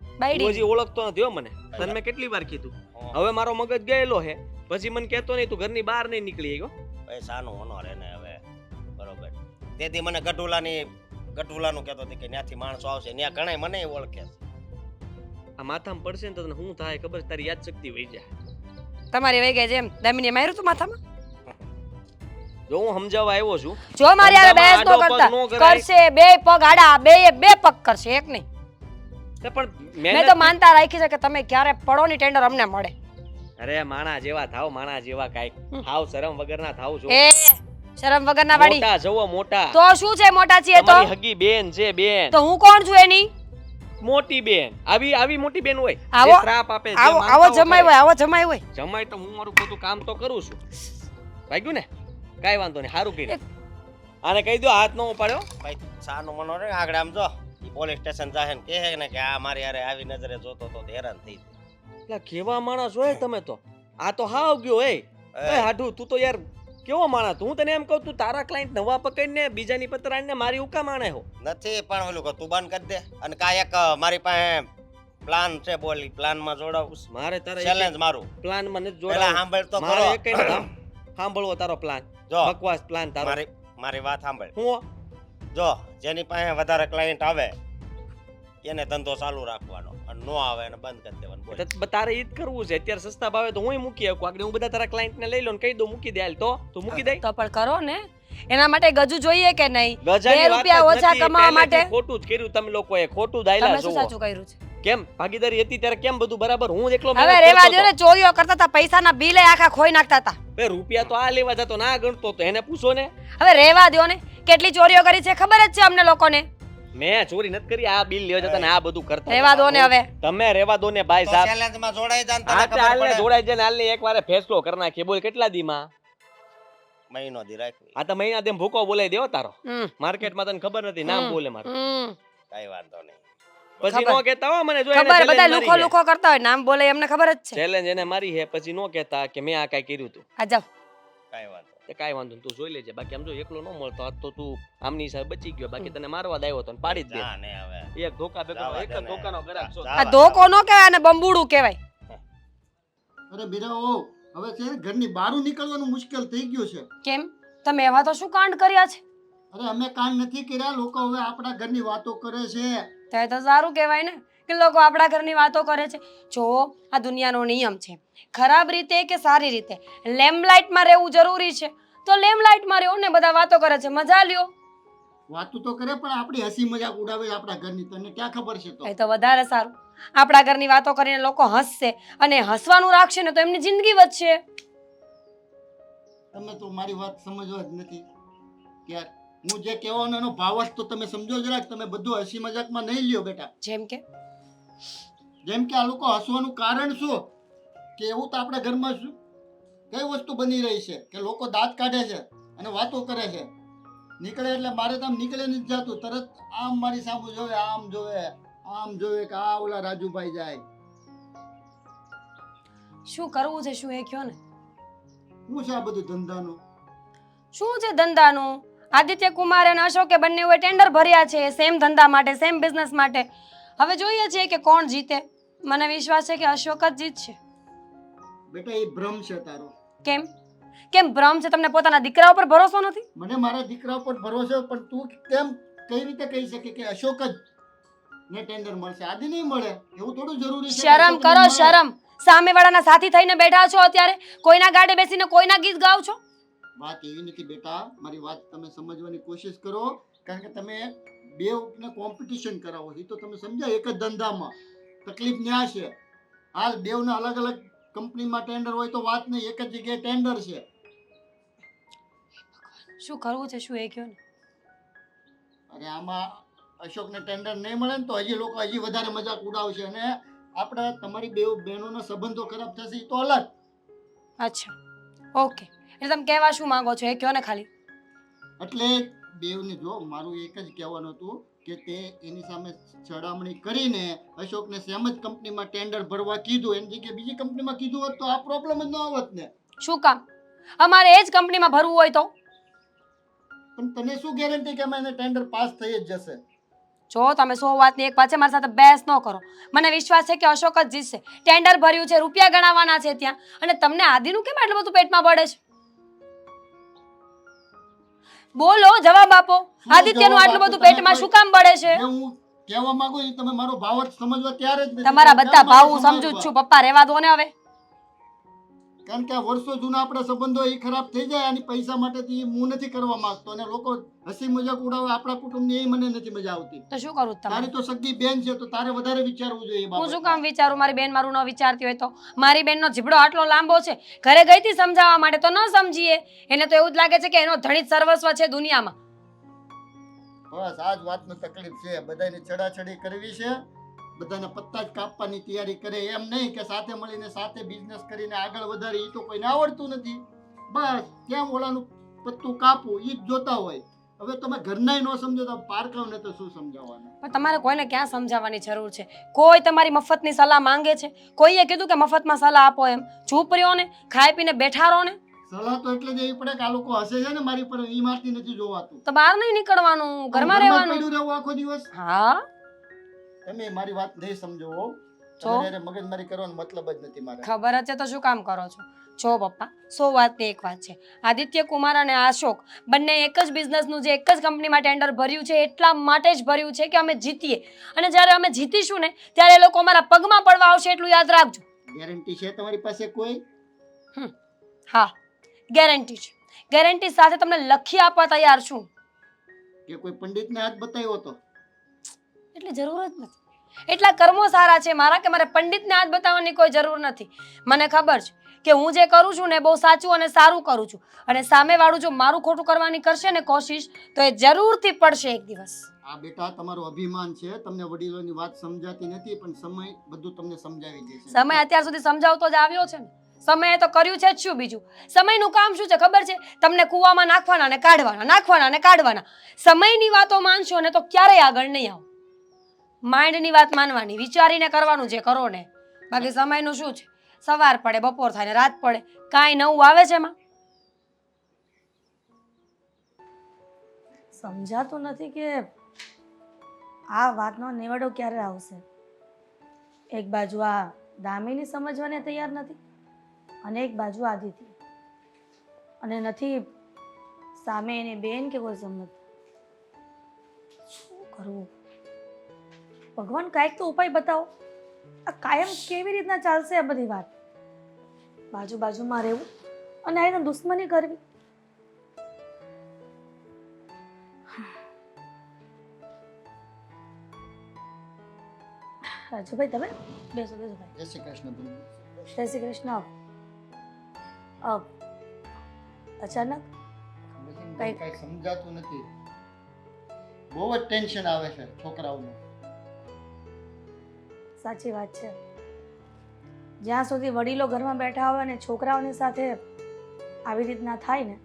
Speaker 2: તું
Speaker 3: બાયડી
Speaker 2: હજી ઓળખતો નથી હો મને. તને મેં કેટલી વાર કીધું હવે મારો મગજ ગયેલો હે પછી મને કહેતો નહીં તું ઘરની બહાર નહીં નીકળી ગયો.
Speaker 1: ભાઈ સાનું હોનો રે ને હવે બરોબર. તેથી મને ગઢુલાનું કહેતો હતી કે ત્યાંથી માણસો આવશે ત્યાં ઘણાય મને ઓળખે છે.
Speaker 2: આ માથામાં પડશે ને તો તને શું થાય ખબર છે? તારી યાદ શક્તિ વહી જાય.
Speaker 3: તમારી વહી ગઈ જેમ દામિનીએ માર્યું તું માથામાં.
Speaker 2: જો હું સમજાવવા આવ્યો છું
Speaker 3: જો મારી હારે બહેસ
Speaker 2: ધંધામાં
Speaker 3: નો કરતા
Speaker 2: આડો પગ નો કરાય.
Speaker 3: કરશે બે પગ આડા બે પગ કરશે એક નહીં.
Speaker 2: તે પણ
Speaker 3: મેં
Speaker 2: મહેનત
Speaker 3: તો માનતા રાખી છે કે તમે ક્યારે પડો ની ટેન્ડર અમને મળે.
Speaker 2: અરે માણા જેવા થાવ માણા જેવા કાંઈક હાવ શરમ વગરના થાવ છો.
Speaker 3: એ શરમ વગરના વાડી
Speaker 2: મોટા જવો મોટા.
Speaker 3: તો શું છે મોટા છીએ તો
Speaker 2: તમારી હગી બેન છે બેન.
Speaker 3: તો હું કોણ છું એની?
Speaker 2: મોટી બેન આવી મોટી બેન હોય
Speaker 3: આવો-
Speaker 2: જે શ્રાપ આપે જે
Speaker 3: આવો
Speaker 2: માનતાઓ
Speaker 3: જમાય
Speaker 2: કરે.
Speaker 3: હોય આવો જમાય હોય.
Speaker 2: જમાય તો હું મારું બધું કામ તો કરું છું. વાગ્યું ને કાઈ વાંધો નહીં સારું કર્યું. આને કહી દો હાથ નો ઉપાડ્યો.
Speaker 1: ભાઈ સાનું મનો રે આગળ આમ જો ઈ પોલીસ સ્ટેશન જાહે ને કહે ને કે આ મારી હારે આવી નજરે જોતો તો હેરાન થઈ જાય.
Speaker 2: એટલે કેવા માણસ હોય તમે તો. આ તો હાવ ગયો એ હાડુ તું તો યાર કેવો માણસ. હું તને એમ કહું તું તારા ક્લાયન્ટ નવા પકડીને બીજાની પતરાઈને મારી ઉકા માણે હો.
Speaker 1: નથી પણ ઓલું તું બંધ કરી દે અને કાંઈક મારી પાસે પ્લાન છે બોલી પ્લાન માં જોડાવ
Speaker 2: મારે તારા
Speaker 1: ચેલેન્જ મારું
Speaker 2: પ્લાન મને જ
Speaker 1: પેલા
Speaker 2: જોડાવ.
Speaker 1: સાંભળ તો
Speaker 2: મારે
Speaker 1: ખરો.
Speaker 2: એકેય નથી સાંભળવો તારો પ્લાન.
Speaker 1: જો
Speaker 2: બકવાસ પ્લાન તારો.
Speaker 1: મારી વાત સાંભળ.
Speaker 2: હું
Speaker 1: જો જેની પાસે વધારે ક્લાયન્ટ આવે એને ધંધો ચાલુ રાખવાનો અને નો આવે એને બંધ કરી દેવાનો બોલ.
Speaker 2: એટલે તારે ઈ જ કરવું છે. અત્યારે સસ્તા ભાવે તો હું મૂકી શકું. આગળ હું બધા તારા ક્લાયન્ટ ને લઈ લઉં ને કહી દઉં મૂકી દે હાલ તો તું મૂકી દે.
Speaker 3: તો પણ કરો ને એના માટે ગજુ જોઈએ કે નહીં?
Speaker 2: ગજાની
Speaker 3: 2
Speaker 2: વાત જ
Speaker 3: રૂપિયા ઓછા
Speaker 2: નથી.
Speaker 3: કમાવા માટે
Speaker 2: પહેલેથી ખોટું જ કર્યું તમે લોકોએ. ખોટું દાયલા
Speaker 3: તમે શું
Speaker 2: જોવો.
Speaker 3: સાચું કર્યું છે?
Speaker 2: કેમ ભાગીદારી હતી ત્યારે કેમ બધું બરાબર હું એકલો
Speaker 3: હવે
Speaker 2: મહેનત
Speaker 3: રેવા
Speaker 2: કરતો
Speaker 3: દો ને
Speaker 2: હતો.
Speaker 3: ચોરીઓ કરતા હતા પૈસાના બિલે આખા ખોઈ નાખતા હતા.
Speaker 2: બે રૂપિયા તો આ લેવા જતો ના ગણતો તો એને પૂછો ને.
Speaker 3: હવે રેવા દો ને કેટલી ચોરીઓ કરી છે ખબર જ છે અમને લોકોને.
Speaker 2: મેં ચોરી નથી કરી. આ બિલ લેવા જતા ને આ બધું કરતા
Speaker 3: રેવા દો ને હવે.
Speaker 2: તમે રેવા દો ને ભાઈ
Speaker 1: તો
Speaker 2: સાહેબ.
Speaker 1: ચેલેન્જ માં જોડાઈ જા ને
Speaker 2: આ
Speaker 1: તને
Speaker 2: હાલને
Speaker 1: ખબર પડે.
Speaker 2: જોડાઈ જાય ને હાલને એકવારે ફેસલો કરી નાખીએ. બોલ કેટલા દીમાં?
Speaker 1: મહિનો દી રાખવી
Speaker 2: આ તો મહિના તેમ ભૂકો બોલાઈ દેવો તારો.
Speaker 3: હમ,
Speaker 2: માર્કેટમાં તને ખબર નથી નામ
Speaker 3: હમ,
Speaker 2: બોલે મારું.
Speaker 3: હમ.
Speaker 1: કઈ વાંધો નહીં.
Speaker 2: પછી
Speaker 3: ખબર.
Speaker 2: નો કહેતા હો મને જો એને
Speaker 3: ખબર બધા
Speaker 2: challenge
Speaker 3: લુખો
Speaker 2: મારી
Speaker 3: લુખો કરતા હોય નામ બોલે એમને ખબર જ
Speaker 2: છે.
Speaker 3: છે.
Speaker 2: challenge એને મારી છે પછી નો કહેતા કે મેં આ કાંઈ કર્યું તું.
Speaker 3: આ જાઓ
Speaker 1: કઈ વાંધો નહીં.
Speaker 2: તે કાંઈ વાંધો નહીં તું જોઈ લેજે. બાકી આમ જો એકલો ન મળતો આજ તો તું આમની હિસાબે બચી ગયો. બાકી તને મારવા જ આવ્યો તો ને પાડી જ દે.
Speaker 1: જા ને હવે
Speaker 2: એક ધોકા બેગનો
Speaker 1: જાવા
Speaker 2: એક
Speaker 1: દે
Speaker 2: જ
Speaker 1: ને.
Speaker 2: ધોકાનો ગ્રાહક છો.
Speaker 1: જાવા
Speaker 3: આ ધોકો નો કહેવાય અને બંબુડું કહેવાય.
Speaker 5: અરે બીરાઓ હવે છે ને ઘરની બહાર નીકળવાનું મુશ્કેલ થઈ ગયું છે.
Speaker 3: કેમ તમે એવા તો શું કાંડ કર્યા છે?
Speaker 5: અરે અમે કાંડ નથી કર્યા, લોકો હવે આપણા ઘરની વાતો કરે છે.
Speaker 3: તો એ તો સારું કહેવાય ને કે લોકો આપણા ઘરની વાતો કરે છે. જો આ દુનિયાનો નિયમ છે ખરાબ રીતે કે સારી રીતે લેમ્પલાઇટમાં રહેવું જરૂરી છે તો લેમ્પલાઇટમાં રહો ને બધા વાતો કરે છે મજા લ્યો.
Speaker 5: વાતો તો કરે પણ આપણી હસી મજાક ઉડાવે આપણા ઘરની, તને ક્યાં ખબર છે? તો
Speaker 3: એ તો વધારે સારું. આપણા ઘરની વાતો કરીને લોકો હસશે અને હસવાનું રાખશે ને તો એમની જિંદગી વધશે.
Speaker 5: તમે તો મારી વાત સમજવા જ નથી યાર. હું જે કહેવાનો એનો ભાવ જ તો તમે સમજો જરાક. તમે બધું હસી મજાકમાં નહીં લ્યો બેટા. જેમ કે આ લોકો હસવાનું કારણ શું કે એવું તો આપણા ઘરમાં શું કઈ વસ્તુ બની રહી છે કે લોકો દાંત કાઢે છે અને વાતો કરે છે. નીકળે એટલે મારે તો આમ નીકળે નથી જાતું, તરત આમ મારી સામું જોવે, આમ જોવે કે આ ઓલા રાજુભાઈ જાય.
Speaker 3: શું કરવું છે શું એ કયો ને.
Speaker 5: શું છે આ બધું ધંધાનું?
Speaker 3: શું છે ધંધાનું? આદિત્ય કુમાર અને અશોકે બંનેએ ટેન્ડર ભર્યા છે સેમ ધંધા માટે સેમ બિઝનેસ માટે. હવે જોઈએ છીએ કે કોણ જીતે. મને વિશ્વાસ છે કે અશોક જ જીતશે.
Speaker 5: બેટા એ ભ્રમ છે તારો.
Speaker 3: કેમ? કેમ ભ્રમ છે તમને? પોતાના દીકરા ઉપર ભરોસો નથી?
Speaker 5: મને મારા દીકરા ઉપર ભરોસો, પણ તું કેમ કઈ રીતે કહી શકે કે અશોક જ ને ટેન્ડર મળશે, આદિ નહીં મળે? એવું થોડું જરૂરી છે કે
Speaker 3: શરમ
Speaker 5: અશોકને
Speaker 3: કરો,
Speaker 5: મળે?
Speaker 3: શરમ. સામેવાળાના સાથી થઈને બેઠા છો અત્યારે, કોઈના ગાડે બેસીને કોઈના ગીત ગાવ છો.
Speaker 5: વાત એવી નથી બેટા, મારી વાત તમે સમજવાની કોશિશ કરો, કારણ કે તમે બેવને કોમ્પિટિશન કરાવો છો. એ તો તમે સમજાય, એક જ ધંધામાં તકલીફ ન્યા છે. હાલ બેવના અલગ અલગ કંપનીમાં ટેન્ડર હોય તો વાત નહીં, એક જ જગ્યાએ ટેન્ડર છે.
Speaker 3: શું કરવું છે, શું એ કહો ને.
Speaker 5: અને આમાં અશોકને ટેન્ડર નહીં મળે ને તો હજી લોકો હજી વધારે મજાક ઉડાવશે, અને આપણે તમારી બે બહેનોના સંબંધો ખરાબ થશે એ તો અલગ.
Speaker 3: અચ્છા, ઓકે. એટલે તમે કહેવા શું માંગો છો એ કહો ને ખાલી.
Speaker 5: એટલે બેવને જો મારું એક જ કહેવાનું હતું કે તે એની સામે છડામણી કરીને અશોકને સેમ જ કંપનીમાં ટેન્ડર ભરવા કીધું, એની જગ્યાએ બીજી કંપનીમાં કીધું હોત તો આ પ્રોબ્લેમ જ ન આવત ને.
Speaker 3: શું કામ? અમારે એ જ કંપનીમાં ભરવું હોય તો?
Speaker 5: પણ તને શું ગેરંટી કે અમે એને ટેન્ડર પાસ થઈ જ જશે?
Speaker 3: જો તમે 100 વાતની એક પાછે મારી સાથે બહેસ ન કરો. મને વિશ્વાસ છે કે અશોક જ જીતશે. ટેન્ડર ભર્યું છે, રૂપિયા ગણાવવાના છે ત્યાં, અને તમને આદિનું કેમ આટલું બધું પેટમાં બળે છે? બોલો, જવાબ આપો. આદિત્યનું આટલું બધું પેટમાં શું કામ બળે છે?
Speaker 5: જે હું કહેવા માંગુ છું તમે મારો ભાવ જ સમજવા તૈયાર જ નથી.
Speaker 3: તમારા
Speaker 5: તમે
Speaker 3: બધા
Speaker 5: કેમ
Speaker 3: ભાવ
Speaker 5: મારે
Speaker 3: હું સમજુ જ
Speaker 5: સમાજવા?
Speaker 3: છું. પપ્પા રહેવા દો ને હવે.
Speaker 5: કારણ કે આ વર્ષો જૂના આપણા સંબંધો એ ખરાબ થઈ જાય અને પૈસા માટે હું નથી કરવા માંગતો, અને લોકો હસી મજાક ઉડાવે આપણા કુટુંબની, એ મને નથી મજા આવતી.
Speaker 3: તો શું કરું
Speaker 5: તારી
Speaker 3: તમારે?
Speaker 5: તો સગી બેન છે તો તારે વધારે વિચારવું જોઈએ એ
Speaker 3: હું શું
Speaker 5: બાબતમાં.
Speaker 3: કામ વિચારું? મારી બેન મારું ન વિચારતી હોય તો? મારી બેનનો જીબડો આટલો લાંબો છે, ઘરે ગઈ હતી સમજાવવા માટે તો ન સમજીએ. એને તો એવું જ લાગે છે કે એનો ધણી જ સર્વસ્વ છે દુનિયામાં.
Speaker 5: બસ આ જ વાતની તકલીફ છે. બધાને છડાછડી કરવી છે, બધાને પત્તા જ કાપવાની તૈયારી કરે, એમ નહીં કે સાથે મળીને સાથે બિઝનેસ કરીને આગળ વધારે. એ તો કોઈને આવડતું નથી. બસ કેમ ઓલાનું પત્તું કાપવું એ જ જોતા હોય. હવે તમે ઘરનાય ન સમજો તો પારકાઓને તો શું સમજાવવાના?
Speaker 3: પણ તમારે કોઈને ક્યાં સમજાવવાની જરૂર છે? કોઈ તમારી મફતની સલાહ માંગે છે? કોઈએ કીધું કે મફતમાં સલાહ આપો એમ? ચૂપ રહ્યો ને, ખાઈ પીને બેઠા રહો ને.
Speaker 5: સલાહ તો એટલે જ એવી પડે કે આ લોકો હસે છે ને મારી પર, એ મારથી નથી જોવાતું.
Speaker 3: તો બહાર નહીં નીકળવાનું, ઘરમાં
Speaker 5: જ
Speaker 3: રહેવાનું.
Speaker 5: પડ્યું રહેવું આખો દિવસ.
Speaker 3: હા,
Speaker 5: તમે મારી વાત નહીં સમજો હો.
Speaker 3: તો?
Speaker 5: તમારે હારે મગજમારી કરવાનો મતલબ જ નથી મારે.
Speaker 3: ખબર જ છે તો શું કામ કરો છો? જો પપ્પા, 100 વાતની એક વાત છે. આદિત્ય કુમાર અને અશોક બંને એક જ બિઝનેસનું, જે એક જ કંપનીમાં ટેન્ડર ભર્યું છે, એટલા માટે જ ભર્યું છે કે અમે જીતીએ. અને જ્યારે અમે જીતીશું ને ત્યારે એ લોકો અમારા પગમાં પડવા આવશે, એટલું યાદ રાખજો.
Speaker 5: ગેરંટી છે તમારી પાસે કોઈ?
Speaker 3: હા, ગેરંટી છે. ગેરંટી સાથે તમને લખી આપવા તૈયાર છું.
Speaker 5: કે કોઈ પંડિતને હાથ બતાવ્યો તો?
Speaker 3: એટલી જરૂર જ નથી. એટલા કર્મો સારા છે મારા કે મારે પંડિતને હાથ બતાવવાની કોઈ જરૂર નથી. મને ખબર છે કે હું જે કરું છું ને બહુ સાચું અને સારું કરું છું, અને સામેવાળું જો મારું ખોટું કરવાની કરશે ને કોશિશ, તો એ જરૂરથી પડશે એક દિવસ.
Speaker 5: આ બેટા તમારું અભિમાન છે, તમને વડીલોની વાત સમજાતી નથી, પણ સમય બધું તમને સમજાવી દેશે.
Speaker 3: સમય અત્યાર સુધી સમજાવતો જ આવ્યો છે ને. સમયે તો કર્યું છે જ શું બીજું? સમયનું કામ શું છે ખબર છે? તમને કૂવામાં નાખવાના ને કાઢવાના, નાખવાના ને કાઢવાના. સમયની વાતો માનશો ને તો ક્યારેય આગળ નહીં આવો. માઇન્ડની વાત માનવાની, વિચારીને કરવાનું જે કરો ને. બાકી સમયનું શું છે? સવાર પડે, બપોર થાય ને રાત પડે, કાંઈ નવું આવે છે એમાં?
Speaker 6: સમજાતું નથી કે આ વાતનો નિવેડો ક્યારે આવશે. એક બાજુ આ દામિની સમજવાને તૈયાર નથી, અને એક બાજુ આદિત્ય, અને નથી સામે એની બેન કે કોઈ સમજ. શું કરવું? ભગવાન કાંઈક તો ઉપાય બતાવો. આ કાયમ કેવી રીતના ચાલશે આ બધી વાત? બાજુ બાજુમાં રહેવું અને આને દુશ્મની કરવી. રાજુભાઈ, તમે બેસો બેસો ભાઈ.
Speaker 5: જય શ્રી કૃષ્ણ બેન.
Speaker 6: જય શ્રી કૃષ્ણ. અચાનક
Speaker 5: કઈ સમજાતું નથી. બહુ જ ટેન્શન આવે છે છોકરાઓનું.
Speaker 6: સાચી વાત છે. જ્યાં સુધી વડીલો ઘરમાં બેઠા હોય અને છોકરાઓની સાથે આવી રીતના થાય ને,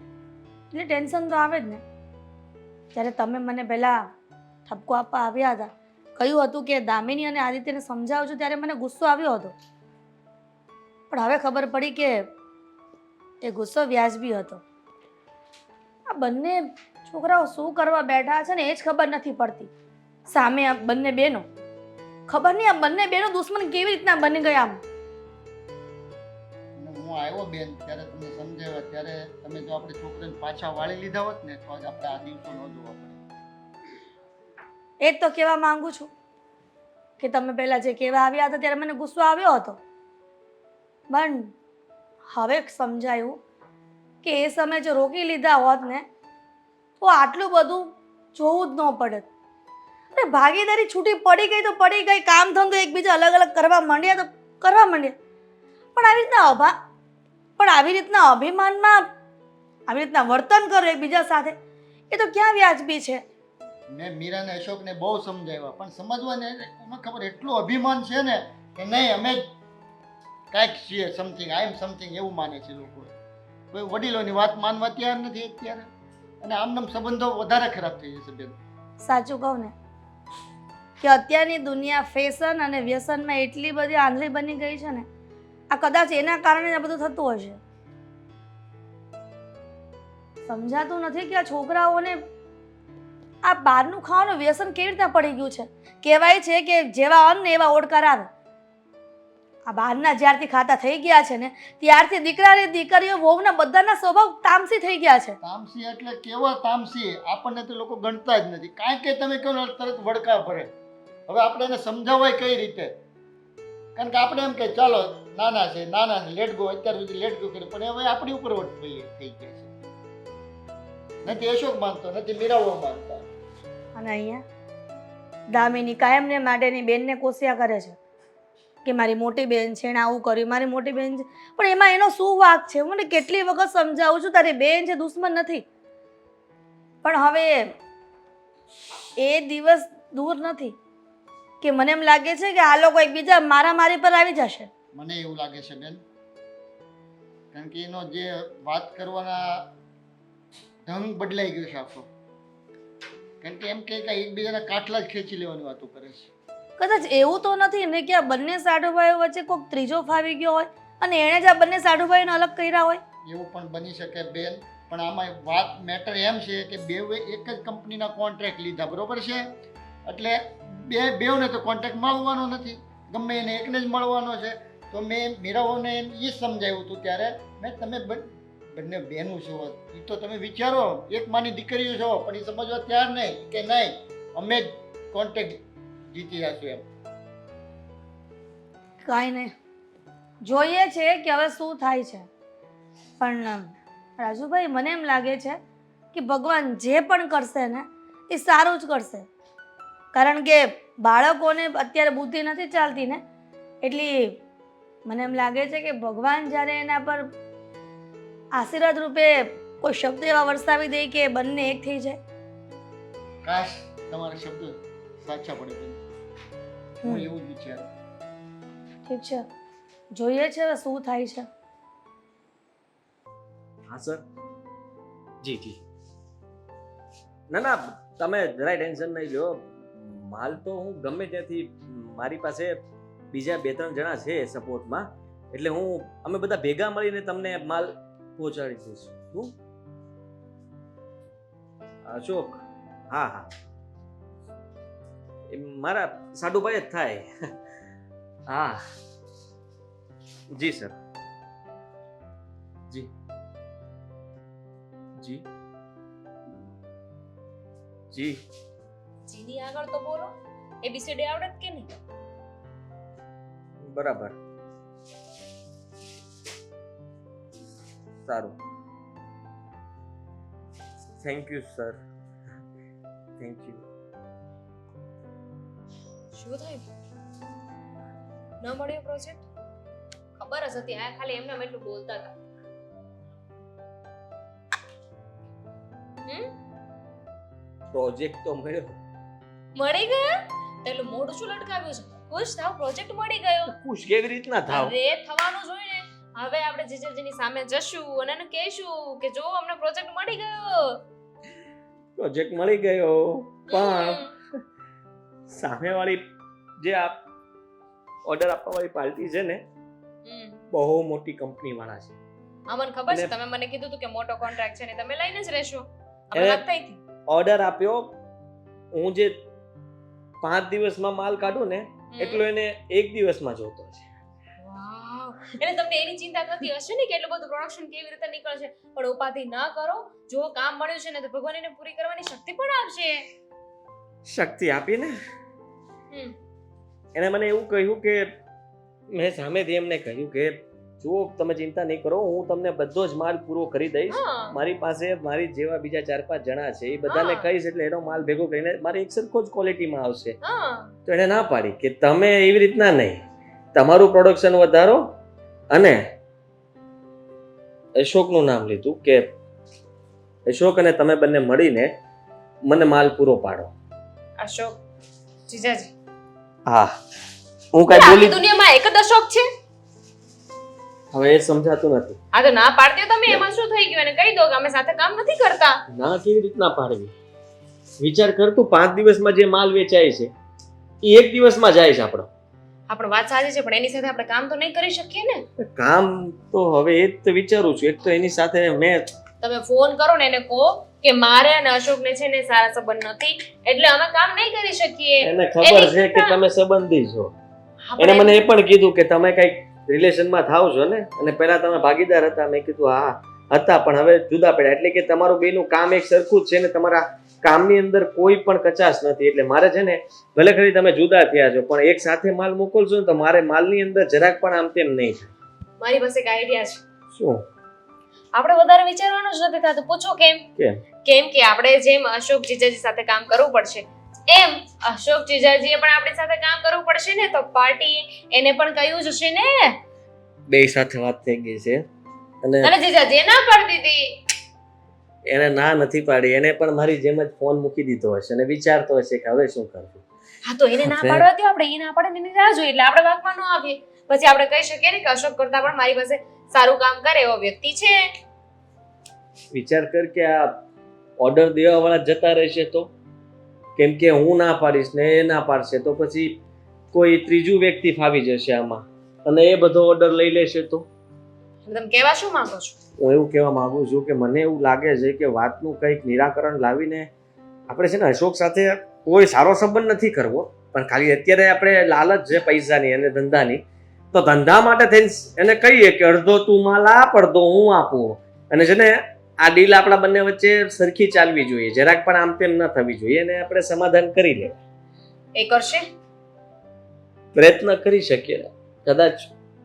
Speaker 6: એટલે ટેન્શન તો આવે જ ને. જ્યારે તમે મને પહેલાં ઠપકો આપવા આવ્યા હતા, કહ્યું હતું કે દામિની અને આદિત્યને સમજાવજો, ત્યારે મને ગુસ્સો આવ્યો હતો. પણ હવે ખબર પડી કે એ ગુસ્સો વ્યાજબી હતો. આ બંને છોકરાઓ શું કરવા બેઠા છે ને એ જ ખબર નથી પડતી. સામે આ બંને બહેનો, ખબર નહીં આ બંને બહેનો દુશ્મન કેવી રીતના બની ગયા. આમ
Speaker 5: અને હું હું આવ્યો બેન ત્યારે તમને સમજાવ્યા ત્યારે તમે જો આપણે છોકરાને પાછા વાળી લીધા હોત ને તો જ આપણે આ દિવસો ન જોવા પડે.
Speaker 6: એ જ તો કહેવા માંગુ છું કે તમે પહેલાં જે કહેવા આવ્યા હતા ત્યારે મને ગુસ્સો આવ્યો હતો, પણ હવે સમજાયું કે એ સમયે જો રોકી લીધા હોત ને તો આટલું બધું જોવું જ ન પડે. અરે ભાગીદારી છૂટી પડી ગઈ તો પડી ગઈ, કામ ધંધો એકબીજા અલગ અલગ કરવા માંડ્યા તો કરવા માંડ્યા, પણ આવી રીતના અભિમાનમાં આવી રીતના વર્તન કરો એકબીજા સાથે, એ તો ક્યાં વ્યાજબી છે?
Speaker 5: મેં મીરાને અશોકને બહુ સમજાવ્યા પણ સમજવાને એને ખબર એટલું અભિમાન છે ને કે નહીં અમે જ કાંઈક છીએ, સમથિંગ આઈ એમ સમથિંગ એવું માને છે લોકો. કોઈ વડીલોની વાત માનવા તૈયાર નથી અત્યારે, અને આમનામ સંબંધો વધારે ખરાબ થઈ જશે બેન.
Speaker 6: સાચું કહું ને કે અત્યારની દુનિયા ફેશન અને વ્યસનમાં એટલી બધી આંધળી બની ગઈ છે ને, આ કદાચ એના કારણે આ બધું થતું હશે. સમજાતું નથી કે આ છોકરાઓને આ બહારનું ખાવાનું વ્યસન કેવી રીતે પડી ગયું છે. કહેવાય છે કે જેવા અન્ન એવા ઓડકાર આવે. આ બહારના જ્યારથી ખાતા થઈ ગયા છે ને ત્યારથી દીકરા દીકરીઓ વહુના બધાના સ્વભાવ તામસી થઈ ગયા છે.
Speaker 5: તામસી એટલે કેવા તામસી, આપણને તો લોકો ગણતા જ નથી. કાંઈ કે તમે કહો તરત વડકા ભરે. હવે આપણે એને સમજાવાય કઈ રીતે? કારણ કે આપણે એમ કે ચાલો નાના છે લેટ ગો, અત્યાર સુધી લેટ ગો કર્યું, પણ હવે આપણી ઉપર વટ થઈ ગયા છે. નથી અશોક માનતો, નથી મીરાઓ માનતા.
Speaker 6: અને અહીંયા દામિની કાયમને માટેની બેનને કોસ્યા કરે છે કે મારી મોટી બેન છે એને આવું કર્યું, મારી મોટી બેન છે, પણ એમાં એનો શું વાંક છે? હું મને કેટલી વખત સમજાવું છું તારી બેન છે, દુશ્મન નથી. પણ હવે એ દિવસ દૂર નથી કે મને એમ લાગે છે કે આ લોકો એકબીજા મારામારી પર આવી જશે.
Speaker 5: મને એવું લાગે છે બેન, કારણ કે એનો જે વાત કરવાના ઢંગ બદલાઈ ગયો છે આખો. કારણ કે એમ કે એકબીજાના કાટલા જ ખેંચી લેવાની વાતો કરે છે.
Speaker 6: કદાચ એવું તો નથી ને કે આ બંને સાઢુભાઈઓ વચ્ચે કોઈક ત્રીજો ફાવી ગયો હોય અને એણે જ આ બંને સાઢુભાઈને અલગ કર્યા હોય?
Speaker 5: એવું પણ બની શકે બેન, પણ આમાં વાત મેટર એમ છે કે બેવે એક જ કંપનીના કોન્ટ્રાક્ટ લીધા, બરોબર છે? એટલે બેવને તો કોન્ટ્રાક્ટ મળવાનો નથી, ગમે એને એકને જ મળવાનો છે. તો મેં મીરાઓને એ જ સમજાવ્યું હતું ત્યારે મેં તમે બંને બહેનું છો એ તો તમે વિચારો, એક માની દીકરીઓ છો, પણ એ સમજવા તૈયાર નહીં કે નહીં અમે જ કોન્ટ્રાક્ટ જીતી જશું એમ.
Speaker 6: કાંઈ નહીં, જોઈએ છે કે હવે શું થાય છે. પણ રાજુભાઈ મને એમ લાગે છે કે ભગવાન જે પણ કરશે ને એ સારું જ કરશે. કારણ કે બાળકોને અત્યારે બુદ્ધિ નથી ચાલતી ને, એટલી મને એમ લાગે છે કે ભગવાન જ્યારે એના પર આશીર્વાદ રૂપે કોઈ શબ્દ એવા વરસાવી દે કે બંને એક થઈ જાય.
Speaker 5: કાશ તમારા શબ્દો સાચા પડે બેન, હું એવું જ વિચારું.
Speaker 6: ઠીક છે, જોઈએ છે હવે શું થાય છે.
Speaker 2: હા સર, જી જી. ના તમે જરાય ટેન્શન નહીં લો. માલ તો હું ગમે ત્યાંથી, મારી પાસે બીજા 2-3 જણા છે સપોર્ટમાં, એટલે અમે બધા ભેગા મળીને તમને માલ પહોંચાડી દઈશું. શું અશોક? હા એ મારા સાડુભાઈ જ થાય. હા જી સર, જી જી જી.
Speaker 4: જીની આગળ તો બોલો, એબીસીડી આવડે કે નહીં?
Speaker 2: બરાબર, સારું. Thank you sir, thank you.
Speaker 4: શું થયું? ન મળ્યો પ્રોજેક્ટ? ખબર જ હતી, આ ખાલી એમને એટલું બોલતા હતા.
Speaker 2: પ્રોજેક્ટ તો મળ્યો.
Speaker 4: મળી ગયો? તેલું મોઢું શું લટકાવ્યું છે? ખુશ થાવ, પ્રોજેક્ટ મળી ગયો.
Speaker 2: ખુશ કેવી રીતના થાવ?
Speaker 4: અરે થવાનું જોઈએ ને. હવે આપણે જીજાજીની સામે જશું અને એને કહેશું કે જો અમને પ્રોજેક્ટ મળી ગયો.
Speaker 2: પ્રોજેક્ટ મળી ગયો, પણ સામેવાળી જે આ ઓર્ડર આપવાવાળી પાર્ટી છે ને, બહુ મોટી કંપની વાળા છે.
Speaker 4: અમને ખબર છે, તમે મને કીધું હતું કે મોટો કોન્ટ્રાક્ટ છે ને તમે લઈને જ રહેશો. અમે વાત થઈ હતી.
Speaker 2: ઓર્ડર આપ્યો, હું જે 5 દિવસમાં માલ કાઢું ને એટલો એને 1 દિવસમાં જોતો છે.
Speaker 4: વાવ, એટલે તમને એની ચિંતા થતી હશે ને કે એટલું બધું પ્રોડક્શન કેવી રીતે નીકળશે, પણ ઉપાધિ ના કરો. જો કામ મળ્યું છે ને તો ભગવાન એને પૂરી કરવાની શક્તિ પણ આપશે.
Speaker 2: શક્તિ આપીને
Speaker 4: હમ.
Speaker 2: એને મને એવું કહ્યું કે મેં સામેથી એમને કહ્યું કે જો તમે ચિંતા નહીં કરો, હું તમને બધો જ માલ પૂરો કરી દઈશ.
Speaker 4: હા.
Speaker 2: મારી પાસે મારી જેવા બીજા 4-5 જણા છે, એ બધાને
Speaker 4: હા.
Speaker 2: કહીશ એટલે એનો માલ ભેગો કરીને મારી એક સરખો જ ક્વોલિટીમાં આવશે.
Speaker 4: હા.
Speaker 2: તો એને ના પાડી કે તમે એવી રીતના નહીં, તમારું પ્રોડક્શન વધારો. અને અશોકનું નામ લીધું કે અશોક અને તમે બંને મળીને મને માલ પૂરો પાડો.
Speaker 4: અશોક જીજાજી,
Speaker 2: હા, હું કઈ
Speaker 4: આખી
Speaker 2: બોલી
Speaker 4: દુનિયામાં એક જ અશોક છે?
Speaker 2: હવે એ સમજાતું નથી.
Speaker 4: આ તો ના પાડતી હો તમે, એમાં શું થઈ ગયું? એને કહી દો કે અમે સાથે કામ નથી કરતા.
Speaker 2: ના કેવી રીતના પાડવી? વિચાર કર તું, 5 દિવસમાં જે માલ વેચાય છે એ 1 દિવસમાં જાય છે આપણો.
Speaker 4: આપણો વાત સાચી છે, પણ એની સાથે આપણે કામ તો નહીં કરી શકીએ ને.
Speaker 2: કામ તો હવે એ જ તો વિચારું છું. એક તો એની સાથે મેં
Speaker 4: તમે ફોન કરો ને એને કહો કે મારે અને અશોકને છે ને સારા સંબંધ નથી, એટલે અમે કામ નહીં કરી શકીએ.
Speaker 2: એને ખબર છે કે તમે સંબંધી છો. એને મને એ પણ કીધું કે તમે કઈક રિલેશનમાં થાવ છો ને, અને પહેલા તમે ભાગીદાર હતા. મેં કીધું હા હતા, પણ હવે જુદા પડ્યા. એટલે કે તમારું બેનું કામ એક સરખું જ છે ને તમારા કામની અંદર કોઈ પણ કચાશ નથી. એટલે મારે છે ને ભલે ખરી તમે જુદા થયા છો, પણ એક સાથે માલ મોકલશો ને તો મારે માલની અંદર જરાક પણ આમ તેમ નહીં થાય.
Speaker 4: મારી પાસે એક આઈડિયા છે.
Speaker 2: શું?
Speaker 4: આપણે વધારે વિચારવાનું જ નથી થતું. પૂછો કેમ?
Speaker 2: કેમ?
Speaker 4: કેમ કે આપણે જેમ અશોક જીજાજી સાથે કામ કરવું પડશે, એમ અશોક જીજાજીએ પણ આપણી સાથે કામ કરવું પડશે ને. તો પાર્ટી એને પણ કહ્યું જ હશે ને.
Speaker 2: બે સાથે વાત થઈ ગઈ છે અને
Speaker 4: અને જીજાજીએ ના પાડી દીધી.
Speaker 2: એને ના નથી પાડી. એને પણ મારી જેમ જ ફોન મૂકી દીધો હશે અને વિચારતો હશે કે હવે શું કરવું.
Speaker 4: હા, તો એને ના પાડવા દો. આપણે એ ના પાડે એની રાહ જોઈએ એટલે આપણે વાંકમાં ન આવીએ. પછી આપણે કહી શકીએ ને કે અશોક કરતા પણ મારી પાસે સારું કામ કરે એવો વ્યક્તિ છે.
Speaker 2: વિચાર કર કે આ ઓર્ડર દેવા વાળા જતા રહેશે તો, કેમ કે હું ના પાડીશ ને એ ના પાડશે તો પછી કોઈ ત્રીજું વ્યક્તિ ફાવી જશે આમાં અને એ બધો ઓર્ડર લઈ લેશે તો.
Speaker 4: તમે કહેવા શું માંગો છો?
Speaker 2: હું એવું કહેવા માંગુ છું કે મને એવું લાગે છે કે વાતનું કંઈક નિરાકરણ લાવીને આપણે છે ને અશોક સાથે કોઈ સારો સંબંધ નથી કરવો, પણ ખાલી અત્યારે આપણે લાલચ છે પૈસાની અને ધંધાની, તો ધંધા માટે થઈને એને કહીએ કે અડધો તું માલ આપ, અડધો હું આપું. અને છે ને આ ડીલ આપણા બંને વચ્ચે સરખી ચાલવી જોઈએ, જરાક પણ આમ તેમ ન થવી જોઈએ, અને આપણે સમાધાન કરી લે.
Speaker 4: એ કરશે?
Speaker 2: પ્રયત્ન કરી શકીએ. કદાચ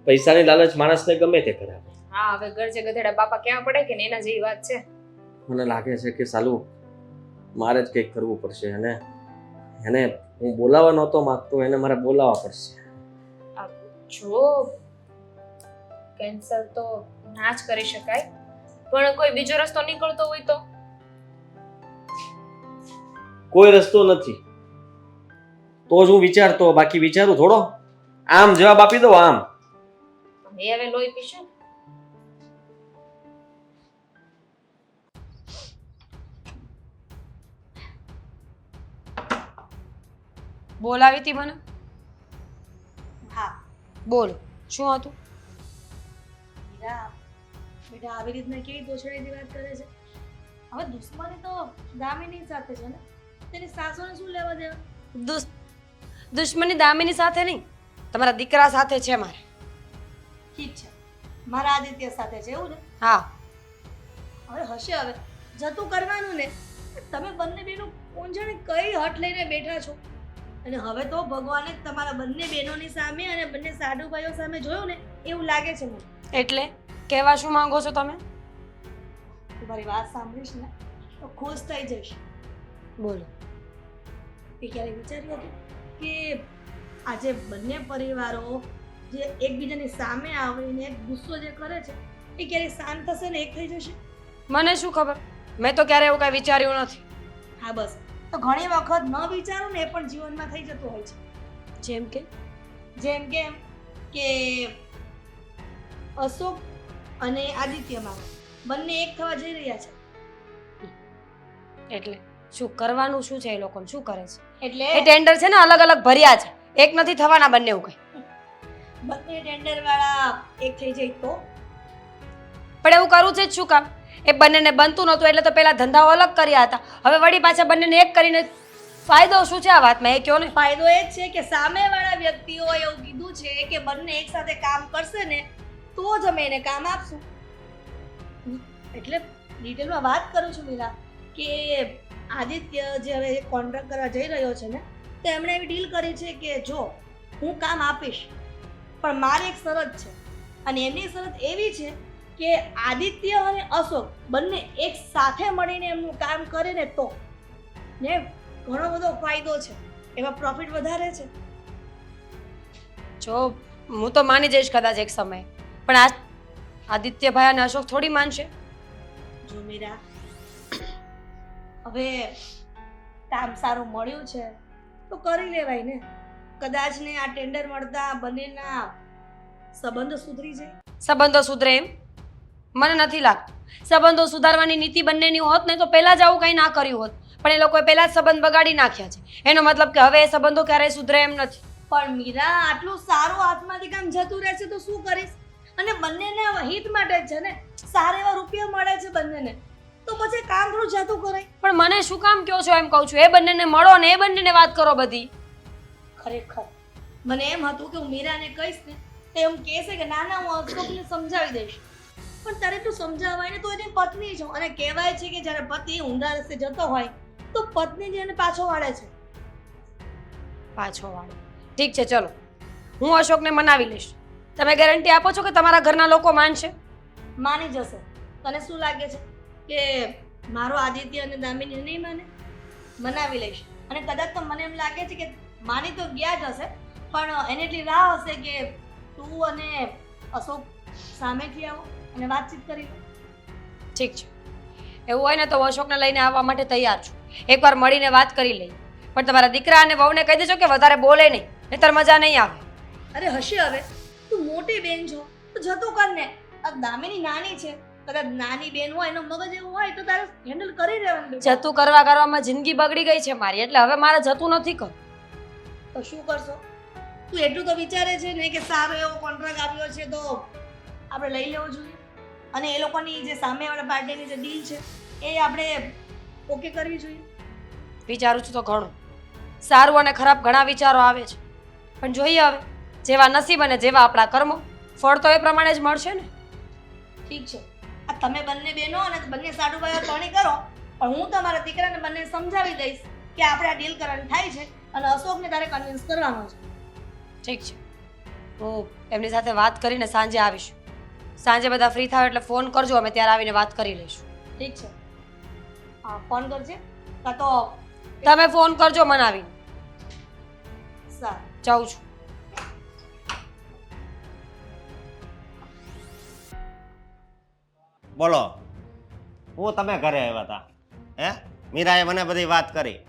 Speaker 2: પૈસાની લાલચ માણસને ગમે તે કરાવે.
Speaker 4: હા, હવે ગરજે ગધેડા બાપા કેવા પડે કે ને એના જેવી વાત છે.
Speaker 2: મને લાગે છે કે સાલું મારે જ કંઈક કરવું પડશે. અને એને હું બોલાવવા નહોતો માંગતો, એને મારે બોલાવવા પડશે.
Speaker 4: જો કેન્સલ તો ના જ કરી શકાય, પણ કોઈ બીજો રસ્તો નીકળતો હોય તો?
Speaker 2: કોઈ રસ્તો નથી તો જ હું વિચારતો, બાકી વિચારું થોડો. આમ જવાબ આપી દો આમ.
Speaker 4: એ હવે લોહી પીશું.
Speaker 3: બોલાવી હતી મને?
Speaker 6: હા
Speaker 3: બોલ, શું હતું?
Speaker 6: મીરા, બેટા આવી રીતના કેવી દોછડીથી વાત કરે છે? હવે દુશ્મની તો દામિની સાથે છે ને, તેની સાસુને શું લેવા દેવા?
Speaker 3: દુશ્મની દામિની સાથે નહીં, તમારા દીકરા સાથે છે મારે.
Speaker 6: ઠીક છે, મારા આદિત્ય સાથે છે એવું ને?
Speaker 3: હા.
Speaker 6: હવે હશે, હવે જતું કરવાનું ને. તમે બંને બેનો કોણ જાણે કઈ હટ લઈને બેઠા છો. અને હવે તો ભગવાને તમારા બંને બહેનોની સામે અને બંને સાડુભાઈઓ સામે જોયું ને એવું લાગે છે મને.
Speaker 3: એટલે કહેવા શું માંગો છો તમે?
Speaker 6: તમારી વાત સાંભળીશ ને તો ખુશ થઈ જઈશ.
Speaker 3: બોલો.
Speaker 6: એ ક્યારે વિચાર્યું હતું કે આજે બંને પરિવારો જે એકબીજાની સામે આવીને ગુસ્સો જે કરે છે એ ક્યારે શાંત થશે ને એક થઈ જશે?
Speaker 3: મને શું ખબર, મેં તો ક્યારે એવું કાંઈ વિચાર્યું નથી.
Speaker 6: હા બસ, તો ઘણી વખત ન વિચારું ને એ પણ જીવનમાં થઈ જતું હોય છે.
Speaker 3: જેમ કે
Speaker 6: કે અશોક અને આદિત્ય મામા બંને એક થવા જઈ રહ્યા છે.
Speaker 3: એટલે શું કરવાનું શું છે? એ લોકોને શું કરે છે?
Speaker 6: એટલે
Speaker 3: એ ટેન્ડર છે ને અલગ અલગ ભર્યા છે, એક નથી થવાના બંને. એવું કઈ
Speaker 6: બંને ટેન્ડર વાળા એક થઈ જાય તો?
Speaker 3: પણ એવું કરવું છે જ શું કામ? એ બંનેને બનતું નહોતું એટલે તો પેલા ધંધાઓ અલગ કર્યા હતા, હવે વળી પાછા બંનેને એક કરીને ફાયદો શું છે આ વાતમાં? એ કયો ને.
Speaker 6: ફાયદો એ જ છે કે સામેવાળા વ્યક્તિઓ એવું કીધું છે કે બંને એક સાથે કામ કરશે ને તો જ અમે એને કામ આપશું. એટલે ડિટેલમાં વાત કરું છું મીરા કે આદિત્ય જે હવે કોન્ટ્રાક્ટ કરવા જઈ રહ્યો છે ને, તો એમણે એવી ડીલ કરી છે કે જો હું કામ આપીશ પણ મારી એક શરત છે, અને એમની શરત એવી છે કે આદિત્ય અને અશોક બંને એક સાથે મળીને એમનું કામ કરે ને તો ને ઘણો બધો ફાયદો છે, એમાં પ્રોફિટ વધારે છે.
Speaker 3: જો હું તો માની જઈશ કદાચ એક સમય, પણ આ આદિત્યભાઈ અને અશોક થોડી માનશે.
Speaker 6: જો મીરા, હવે કામ સારું મળ્યું છે તો કરી લેવાય ને. કદાચ ને આ ટેન્ડર મળતા બંનેના સંબંધો સુધરી જાય.
Speaker 3: સંબંધો સુધરે એમ મને નથી લાગતું. સંબંધો સુધારવાની નીતિ બંનેની હોત ને તો પહેલા જ આવું કંઈ ના કર્યું હોત, પણ એ લોકોએ પહેલા જ સંબંધ બગાડી નાખ્યા છે. એનો મતલબ કે હવે એ સંબંધો ક્યારેય સુધરે એમ નથી.
Speaker 6: પણ મીરા, આટલું સારું હાથમાંથી કામ જતું રહેશે તો શું કરીશ? અને બંનેને હિત માટે જ છે ને, સારા એવા રૂપિયા મળે છે બંનેને, તો પછી કામ થોડું જતું કરાય.
Speaker 3: પણ મને શું કામ કહો છો એમ કહું છું. એ બંનેને મળો ને એ બંનેને વાત કરો બધી.
Speaker 6: ખરેખર મને એમ હતું કે હું મીરાને કહીશ ને તો એમ કહેશે કે ના ના હું અશોકને સમજાવી દઈશ, પણ તારે તું સમજાવાય ને તો એની પત્ની છો, અને કહેવાય છે કે જ્યારે પતિ ઊંધા રસ્તે જતો હોય તો પત્ની જ એને પાછો વાળે છે.
Speaker 3: પાછો વાળો ઠીક છે, ચલો હું અશોકને મનાવી લઈશ. તમે ગેરંટી આપો છો કે તમારા ઘરના લોકો માનશે?
Speaker 6: માની જશે. તને શું લાગે છે કે મારો આદિત્ય અને દામિની નહીં માને? મનાવી લઈશ. અને કદાચ તો મને એમ લાગે છે કે માની તો ગયા જ હશે, પણ એને એટલી રાહ હશે કે તું અને અશોક સામેથી આવો અને વાતચીત કરી લો.
Speaker 3: ઠીક છે, એવું હોય ને તો હું અશોકને લઈને આવવા માટે તૈયાર છું. એકવાર મળીને વાત કરી લઈએ, પણ તમારા દીકરા અને વહુને કહી દેજો કે વધારે બોલે નહીં, નહીંતર મજા નહીં આવે.
Speaker 6: અરે હશે, હવે તું મોટી બેન છો તો જતું કર ને. આ દામિની નાની છે, કદાચ નાની બેન હોય એનો મગજ એવું હોય તો તારે હેન્ડલ કરી લેવાનું બેટા.
Speaker 3: જતું કરવામાં જિંદગી બગડી ગઈ છે મારી, એટલે હવે મારે જતું નથી કરવું.
Speaker 6: તો શું કરશો? તું એટલું તો વિચારે છે ને કે સારો એવો કોન્ટ્રાક્ટ આવ્યો છે તો આપણે લઈ લેવો જોઈએ, અને એ લોકોની જે સામેવાળા પાર્ટીની જે ડીલ છે એ આપણે ઓકે કરવી જોઈએ.
Speaker 3: વિચારું છું તો ઘણું સારું અને ખરાબ ઘણા વિચારો આવે છે, પણ જોઈએ હવે જેવા નસીબ અને જેવા આપણા કર્મો, ફળ તો એ પ્રમાણે જ મળશે ને.
Speaker 6: ઠીક છે, આ તમે બંને બહેનો અને બંને સાડુભાઈઓ ત્રણેય કરો, પણ હું તમારા દીકરાને બંને સમજાવી દઈશ કે આપણે આ ડીલ કરવાની થાય છે અને અશોકને તારે કન્વિન્સ કરવાનો છે.
Speaker 3: ઠીક છે, હું એમની સાથે વાત કરીને સાંજે આવીશ. સાંજે બધા ફ્રી થાવ એટલે ફોન કરજો, અમે ત્યારે આવીને વાત કરી લઈશું.
Speaker 6: ઠીક છે, હા ફોન કરજે, કાં તો
Speaker 3: તમે ફોન કરજો મને આવીને.
Speaker 6: સારું.
Speaker 3: જાઉં છું.
Speaker 1: બોલો, હું તમે ઘરે આવ્યા હતા? હે, મીરાએ મને બધી વાત કરી.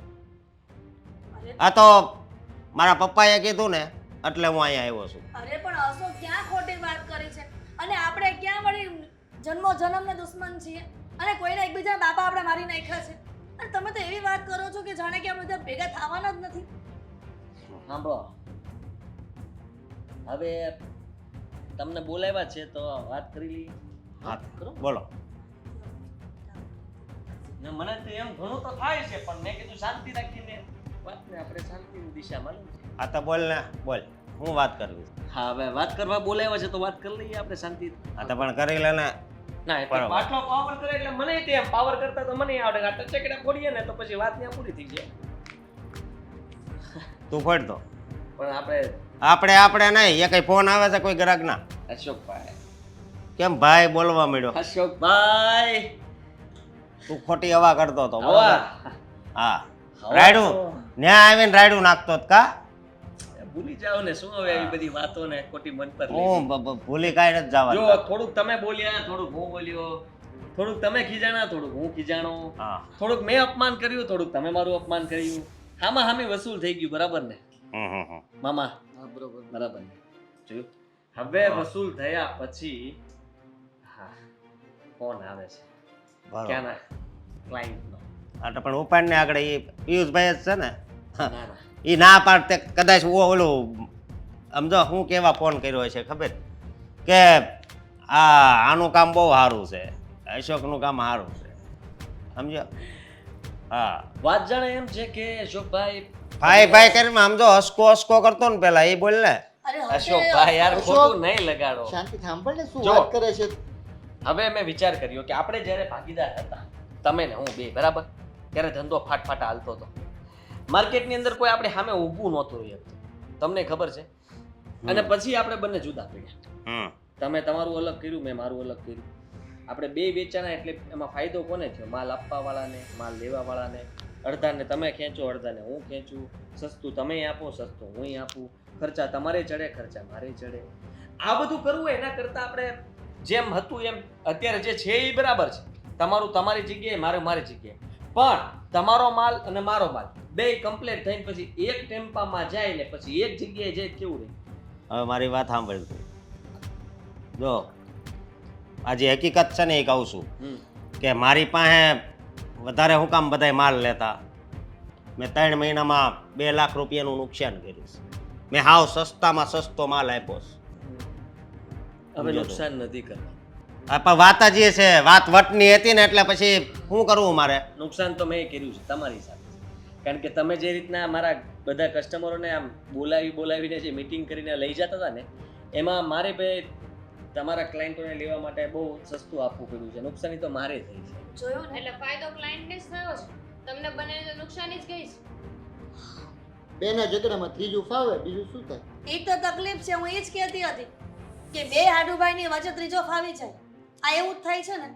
Speaker 1: આ તો મારા પપ્પાએ કીધું ને એટલે હું અહીંયા આવ્યો છું.
Speaker 6: અરે પણ અશોક ક્યાં ખોટી વાત કરી છે, અને આપણે ક્યાં વળી જન્મો જન્મના દુશ્મન છીએ, અને કોઈને એકબીજા બાપા આપણે મારી નાખ્યા છે, અને તમે તો એવી વાત કરો છો કે જાણે કે આ બધા ભેગા થવાના જ નથી.
Speaker 2: સાંભળો, હવે તમને બોલાવ્યા છે તો વાત કરી લઈએ.
Speaker 1: હા, બોલો.
Speaker 2: ને મને તો એમ ઘણું તો થાય છે, પણ મેં કીધું શાંતિ રાખીને વાતને આપણે શાંતિની દિશામાં લઈએ.
Speaker 1: આ તો બોલ ને, બોલ, હું વાત કરવી?
Speaker 2: હા, હવે વાત કરવા બોલાવ્યા છે તો વાત કરી લઈએ આપણે શાંતિ.
Speaker 1: આ તો પણ કરી લે ને.
Speaker 2: ના, એટલે
Speaker 1: બરાબર.
Speaker 2: આટલો પાવર કરે એટલે મને તેમ પાવર કરતા તો મને આવડે. આ ટચકડા ફોડીએ ને તો પછી વાત ત્યાં પૂરી થઈ જાય.
Speaker 1: તું ફોડ દો.
Speaker 2: પણ આપણે
Speaker 1: આપણે નહીં, એ કઈ ફોન આવે છે કોઈ ગ્રાહકના?
Speaker 2: અશોકભાઈ,
Speaker 1: કેમ ભાઈ બોલવા માંડ્યો?
Speaker 2: અશોકભાઈ
Speaker 1: તું ખોટી હવા કરતો હતો. બરાબર?
Speaker 2: હવા
Speaker 1: હા,
Speaker 2: હવા
Speaker 1: રાયડું
Speaker 2: તો-
Speaker 1: ન્યા આવીને રાયડું નાખતો જ કા?
Speaker 2: ભૂલી જાવ ને શું હવે આવી બધી વાતો ને ખોટી મન પર
Speaker 1: હું
Speaker 2: લેવી.
Speaker 1: ભૂલી કાંઈ નથી
Speaker 2: જો
Speaker 1: જવાનું.
Speaker 2: થોડુંક તમે બોલ્યા, થોડુંક હું બોલ્યો, થોડુંક તમે ખીજાણા, થોડુંક હું ખીજાણો,
Speaker 1: હા.
Speaker 2: થોડુંક મેં અપમાન કર્યું, થોડુંક તમે મારું અપમાન કર્યું. હામાં હામી વસૂલ થઈ ગયું, બરાબર ને
Speaker 1: હમ.
Speaker 2: મામા? બરાબર ને? જોયું? હવે વસૂલ થયા પછી હા ફોન આવે છે
Speaker 1: બરાબર.
Speaker 2: ક્યાંના? ક્લાયન્ટનો.
Speaker 1: આ તો પણ ઉપાડ ને આગળ એ પિયુષભાઈ જ છે ને?
Speaker 2: ના ના,
Speaker 1: એ ના પાડતે કદાચ ઓલું સમજો હું કેવા ફોન કર્યો છે ખબર કે આનું કામ બહુ સારું છે, અશોકનું કામ સારું છે, સમજો? હા,
Speaker 2: વાત જાણે એમ છે કે અશોકભાઈ
Speaker 1: ભાઈ ભાઈ કરીને સમજો હસકો હસકો કરતો ને પેલા એ બોલ ને.
Speaker 6: અરે હવે
Speaker 2: અશોકભાઈ યાર
Speaker 5: અશોક.
Speaker 2: ખોટું નહીં લગાડો.
Speaker 5: શાંતિ સાંભળ ને શું
Speaker 2: જો.
Speaker 5: વાત કરે છે
Speaker 2: હવે મેં વિચાર કર્યો કે આપણે જ્યારે ભાગીદાર હતા તમે ને હું બે બરાબર ત્યારે ધંધો ફાટફાટ હાલતો હતો માર્કેટની અંદર કોઈ આપણે સામે ઊભું નહોતું રહી શકતું તમને ખબર છે અને પછી આપણે બંને જુદા પડ્યા તમે તમારું અલગ કર્યું મેં મારું અલગ કર્યું આપણે બે વેચાણા એટલે એમાં ફાયદો કોને થયો માલ આપવા વાળાને માલ લેવા વાળાને અડધાને તમે ખેંચો અડધાને હું ખેંચું સસ્તું તમે આપો સસ્તું હું આપું ખર્ચા તમારે ચડે ખર્ચા મારે ચડે આ બધું કરવું એના કરતાં આપણે જેમ હતું એમ અત્યારે જે છે એ બરાબર છે તમારું તમારી જગ્યાએ મારું મારી જગ્યાએ પણ તમારો માલ અને મારો માલ બે કમ્પ્લીટ થઈને પછી એક ટેમ્પામાં જાય ને પછી એક જગ્યાએ જાય કેવું રહે
Speaker 1: હવે મારી વાત સાંભળ તું. જો આજે હકીકત છે ને એ કહું છું કે મારી પાસે વધારે હું કામ બધાય માલ લેતા મેં 3 મહિનામાં 2 લાખ રૂપિયાનું નુકસાન કર્યું છે મેં હાવ સસ્તામાં સસ્તો માલ આપ્યો છે
Speaker 2: હવે નુકસાન નથી કરવા
Speaker 1: આ પણ વાત જ એ છે વાત વટની હતી ને એટલે પછી શું કરવું મારે
Speaker 2: નુકસાન તો મેં કર્યું છે તમારી સાથે કારણ કે તમે જે રીતના મારા બધા કસ્ટમરોને આમ બોલાવીને જે મીટિંગ કરીને લઈ જતા હતા ને એમાં મારે ભાઈ તમારા ક્લાયન્ટોને લેવા માટે બહુ સસ્તું આપવું પડ્યું છે નુકસાની તો મારે થઈ છે
Speaker 6: જોયું ને
Speaker 4: એટલે ફાયદો ક્લાયન્ટને જ થયો છે તમને બંનેને તો નુકસાની જ ગઈ છે
Speaker 5: બેના ઝઘડામાં ત્રીજું ફાવે બીજું શું થાય
Speaker 6: એ તો તકલીફ છે હું એ જ કહેતી હતી કે બે હાડુભાઈની વચ્ચે ત્રીજો ફાવી જાય આ એવું જ થાય છે ને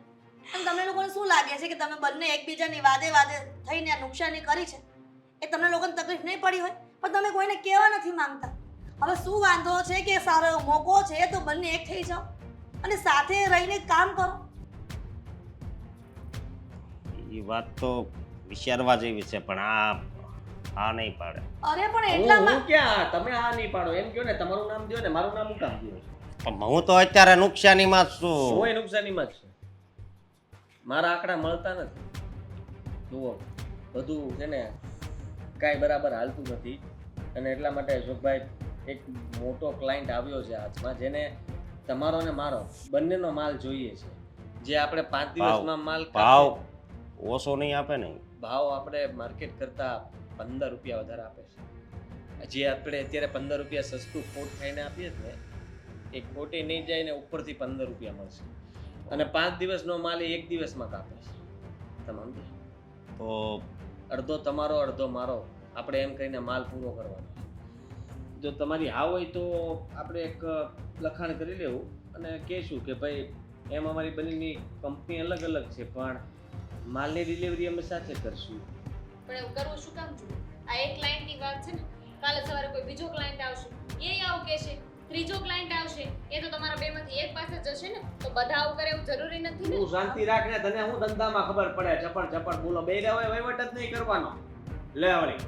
Speaker 6: અને તમને લોકોને શું લાગે છે કે તમે બંને એકબીજાની વાદે થઈને આ નુકસાની કરી છે એ તમને લોકોને તકલીફ નહીં પડી હોય પણ તમે કોઈને કહેવા નથી માંગતા હવે શું વાંધો છે કે સારો એવો મોકો છે તો બંને એક થઈ જાઓ અને સાથે રહીને કામ કરો
Speaker 1: એ વાત તો વિચારવા જેવી છે પણ આ નહીં પાડે
Speaker 6: અરે પણ
Speaker 2: હું
Speaker 6: એટલામાં
Speaker 2: ક્યાં તમે આ નહીં પાડો એમ કહો ને તમારું નામ દો ને મારું નામ હું કામ દો
Speaker 1: પણ હું તો અત્યારે નુકસાનીમાં જ છું
Speaker 2: હું નુકસાનીમાં જ છું મારા આંકડા મળતા નથી જુઓ બધું છે ને કાંઈ બરાબર હાલતું નથી અને એટલા માટે અશોકભાઈ એક મોટો ક્લાયન્ટ આવ્યો છે હાથમાં જેને તમારો ને મારો બંનેનો માલ જોઈએ છે જે આપણે 5 દિવસમાં માલ
Speaker 1: ભાવ ઓછો નહીં આપે ને
Speaker 2: ભાવ આપણે માર્કેટ કરતા 15 રૂપિયા વધારે આપે છે જે આપણે અત્યારે 15 રૂપિયા સસ્તું ખોટ ખાઈને આપીએ જ ને એ ખોટે નહીં જાય ને ઉપરથી 15 રૂપિયા મળશે અને 5 દિવસનો માલ એ 1 દિવસમાં કાપે છે તમે સમજો
Speaker 1: તો
Speaker 2: અડધો તમારો અડધો મારો આપણે એમ કહીને માલ પૂરો કરવાનો જો તમારી હા હોય તો આપણે એક લખાણ કરી લેવું અને કહેશું કે ભાઈ એમ અમારી બંનેની કંપની અલગ અલગ છે પણ માલની ડિલિવરી અમે સાથે કરશું
Speaker 4: પણ એવું કરવું શું કામ છું આ એક ક્લાયન્ટની વાત છે ને કાલે સવારે કોઈ બીજો ક્લાયન્ટ આવશે એ આવું કહેશે ત્રીજો ક્લાયન્ટ આવશે એ તો તમારા બેમાંથી એક પાસે જશે ને તો બધા આવું કરે એવું જરૂરી નથી ને
Speaker 2: તું શાંતિ રાખ ને તને હું ધંધામાં ખબર પડે ચપડ બોલો બે રહ્યા હોય વહીવટ જ નહીં કરવાનો લે વળી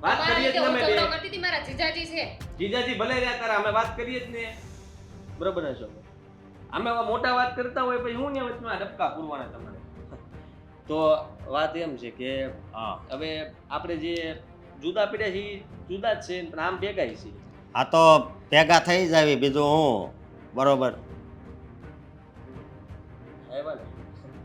Speaker 2: વાત
Speaker 4: તમારા
Speaker 2: કરીએ જ
Speaker 4: રીતે હું
Speaker 2: ને
Speaker 4: ઝઘડો
Speaker 2: અમે
Speaker 4: કરતી હતી મારા જીજાજી છે
Speaker 2: જીજાજી ભલે રહ્યા તારા અમે વાત કરીએ જ ને બરોબર ને છો અમે આવા મોટા વાત કરતા હોય પછી હું ને વચમાં ડબકા પૂરવાના તમારે તો વાત એમ છે કે
Speaker 1: હા
Speaker 2: હવે આપણે જે જુદા પડ્યા છીએ જુદા જ છે પણ આમ ભેગા છીએ
Speaker 1: આ તો ભેગા થઈ જાવી બીજું હું બરોબર
Speaker 2: આવ્યા ને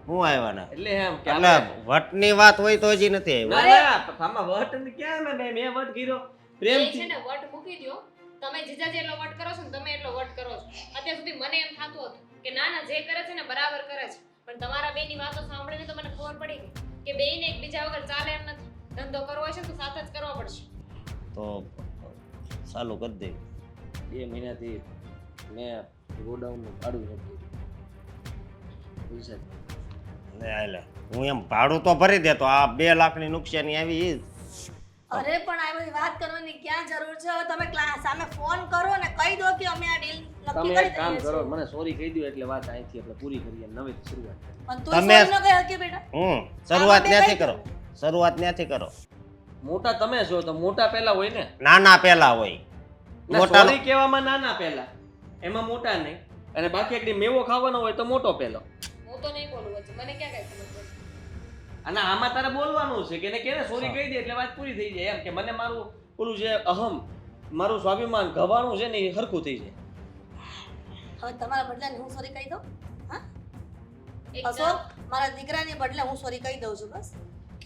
Speaker 1: હું આવ્યા ને
Speaker 2: એટલે એમ કે
Speaker 1: એટલે
Speaker 2: આપણે-
Speaker 1: વટની વાત હોય તો હજી નથી
Speaker 2: ના
Speaker 1: આવ્યા
Speaker 2: ના આમાં વટ ને ક્યાં મેં વટ કર્યો
Speaker 4: એ છે
Speaker 2: પ્રેમથી
Speaker 4: ને વટ મૂકી દ્યો તમે જીજાજી એટલો વટ કરો છો ને તમે એટલો વટ કરો છો અત્યાર સુધી મને એમ થતું હતું કે ના ના જે કરે છે ને બરાબર કરે છે પણ તમારા બેની વાતો સાંભળીને તો મને ખબર પડી ગઈ કે બેયને એકબીજા વગર ચાલે એમ નથી ધંધો કરવો હશે તો સાથે જ કરવો પડશે
Speaker 1: તો ચાલુ કરી દે
Speaker 2: 2 મહિનાથી મેં ગોડાઉનનું ભાડું નથી પૈસા
Speaker 1: લે આલે હું એમ ભાડું તો ભરી દેતો આ 2 લાખની નુકસાની આવી ઈ જ.
Speaker 6: અરે પણ આ બધી વાત કરવાની ક્યાં જરૂર છે હવે તમે સામે ફોન કરો ને કહી દો કે અમે આ ડીલ નક્કી
Speaker 2: તમે
Speaker 6: કરી
Speaker 2: એક કામ
Speaker 6: દઈએ
Speaker 2: કરો
Speaker 6: છીએ
Speaker 2: મને સોરી કહી દો એટલે વાત અહીંથી આપણે પૂરી કરીએ નવી શરૂઆત
Speaker 6: પણ તું
Speaker 1: તમે-
Speaker 6: સોરી ન કહી શકે બેટા
Speaker 1: શરૂઆત
Speaker 6: આમાં બે
Speaker 1: ત્યાંથી
Speaker 6: કઈ
Speaker 1: કરો શરૂઆત ત્યાંથી કરો
Speaker 2: મોટા તમે છો તો મોટા પહેલા હોય ને
Speaker 1: નાના પહેલા હોય
Speaker 2: ના,
Speaker 1: મોટા
Speaker 2: સોરી કહેવામાં નાના પહેલા એમાં મોટા નહીં અને બાકી એકડી મેવો ખાવાનો હોય તો મોટો પહેલો
Speaker 4: હું તો નહીં બોલું વચ્ચે મને ક્યાં કઈ ખબર પડે
Speaker 2: અને આમાં તારે બોલવાનું છે કે કેને સોરી કહી દે એટલે વાત પૂરી થઈ જાય એમ કે મને મારું ઓલું જે અહમ મારું સ્વાભિમાન ગવાનું છે ને એ હરખું થઈ જાય
Speaker 6: હવે તમારા બદલે હું સોરી કહી દઉં હા
Speaker 4: એક
Speaker 6: અશોક મારા દીકરાની બદલે હું સોરી કહી દઉં છું બસ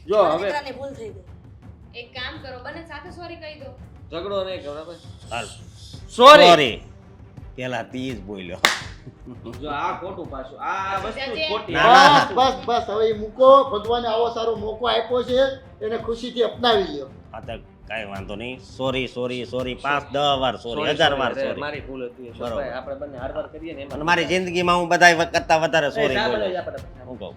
Speaker 2: જો
Speaker 6: મારા
Speaker 2: હવે
Speaker 6: દીકરાની ભૂલ થઈ ગઈ
Speaker 4: એક કામ કરો બંને સાથે સોરી કહી દો
Speaker 2: ઝઘડો નહીં કરો બરાબર
Speaker 1: હાલ
Speaker 2: સોરી
Speaker 1: સોરી પેલા તી જ બોલ્યો
Speaker 2: જો આ ખોટું પાછું આ વસ્તુ ખોટી
Speaker 1: ના, ના.
Speaker 5: બસ બસ બસ હવે ઈ મૂકો. ભગવાને આવો સારો મોકો આપ્યો છે એને ખુશીથી અપનાવી લ્યો.
Speaker 1: હા તો કાંઈ વાંધો નહીં સોરી સોરી સોરી 5-10 વાર સોરી 1000 વાર સોરી
Speaker 2: મારી ભૂલ હતી
Speaker 1: બરોબર.
Speaker 2: ભાઈ આપણે બંને હારવાર કરીએ ને એમાં
Speaker 1: અને મારી જિંદગીમાં હું બધાય કરતા વધારે સોરી
Speaker 2: ચા
Speaker 1: બોલું
Speaker 2: બનાવી આપણે.
Speaker 1: હું કહું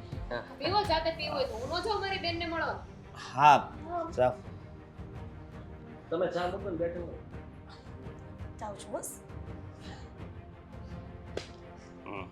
Speaker 4: પીવો જાતે પીવો હોય તો હું ન જાઉં મારી બેનને મળવા
Speaker 1: હા ચા
Speaker 2: તમે ચા મૂકો ને બેઠો
Speaker 6: જાઉં છું બસ
Speaker 1: હમ.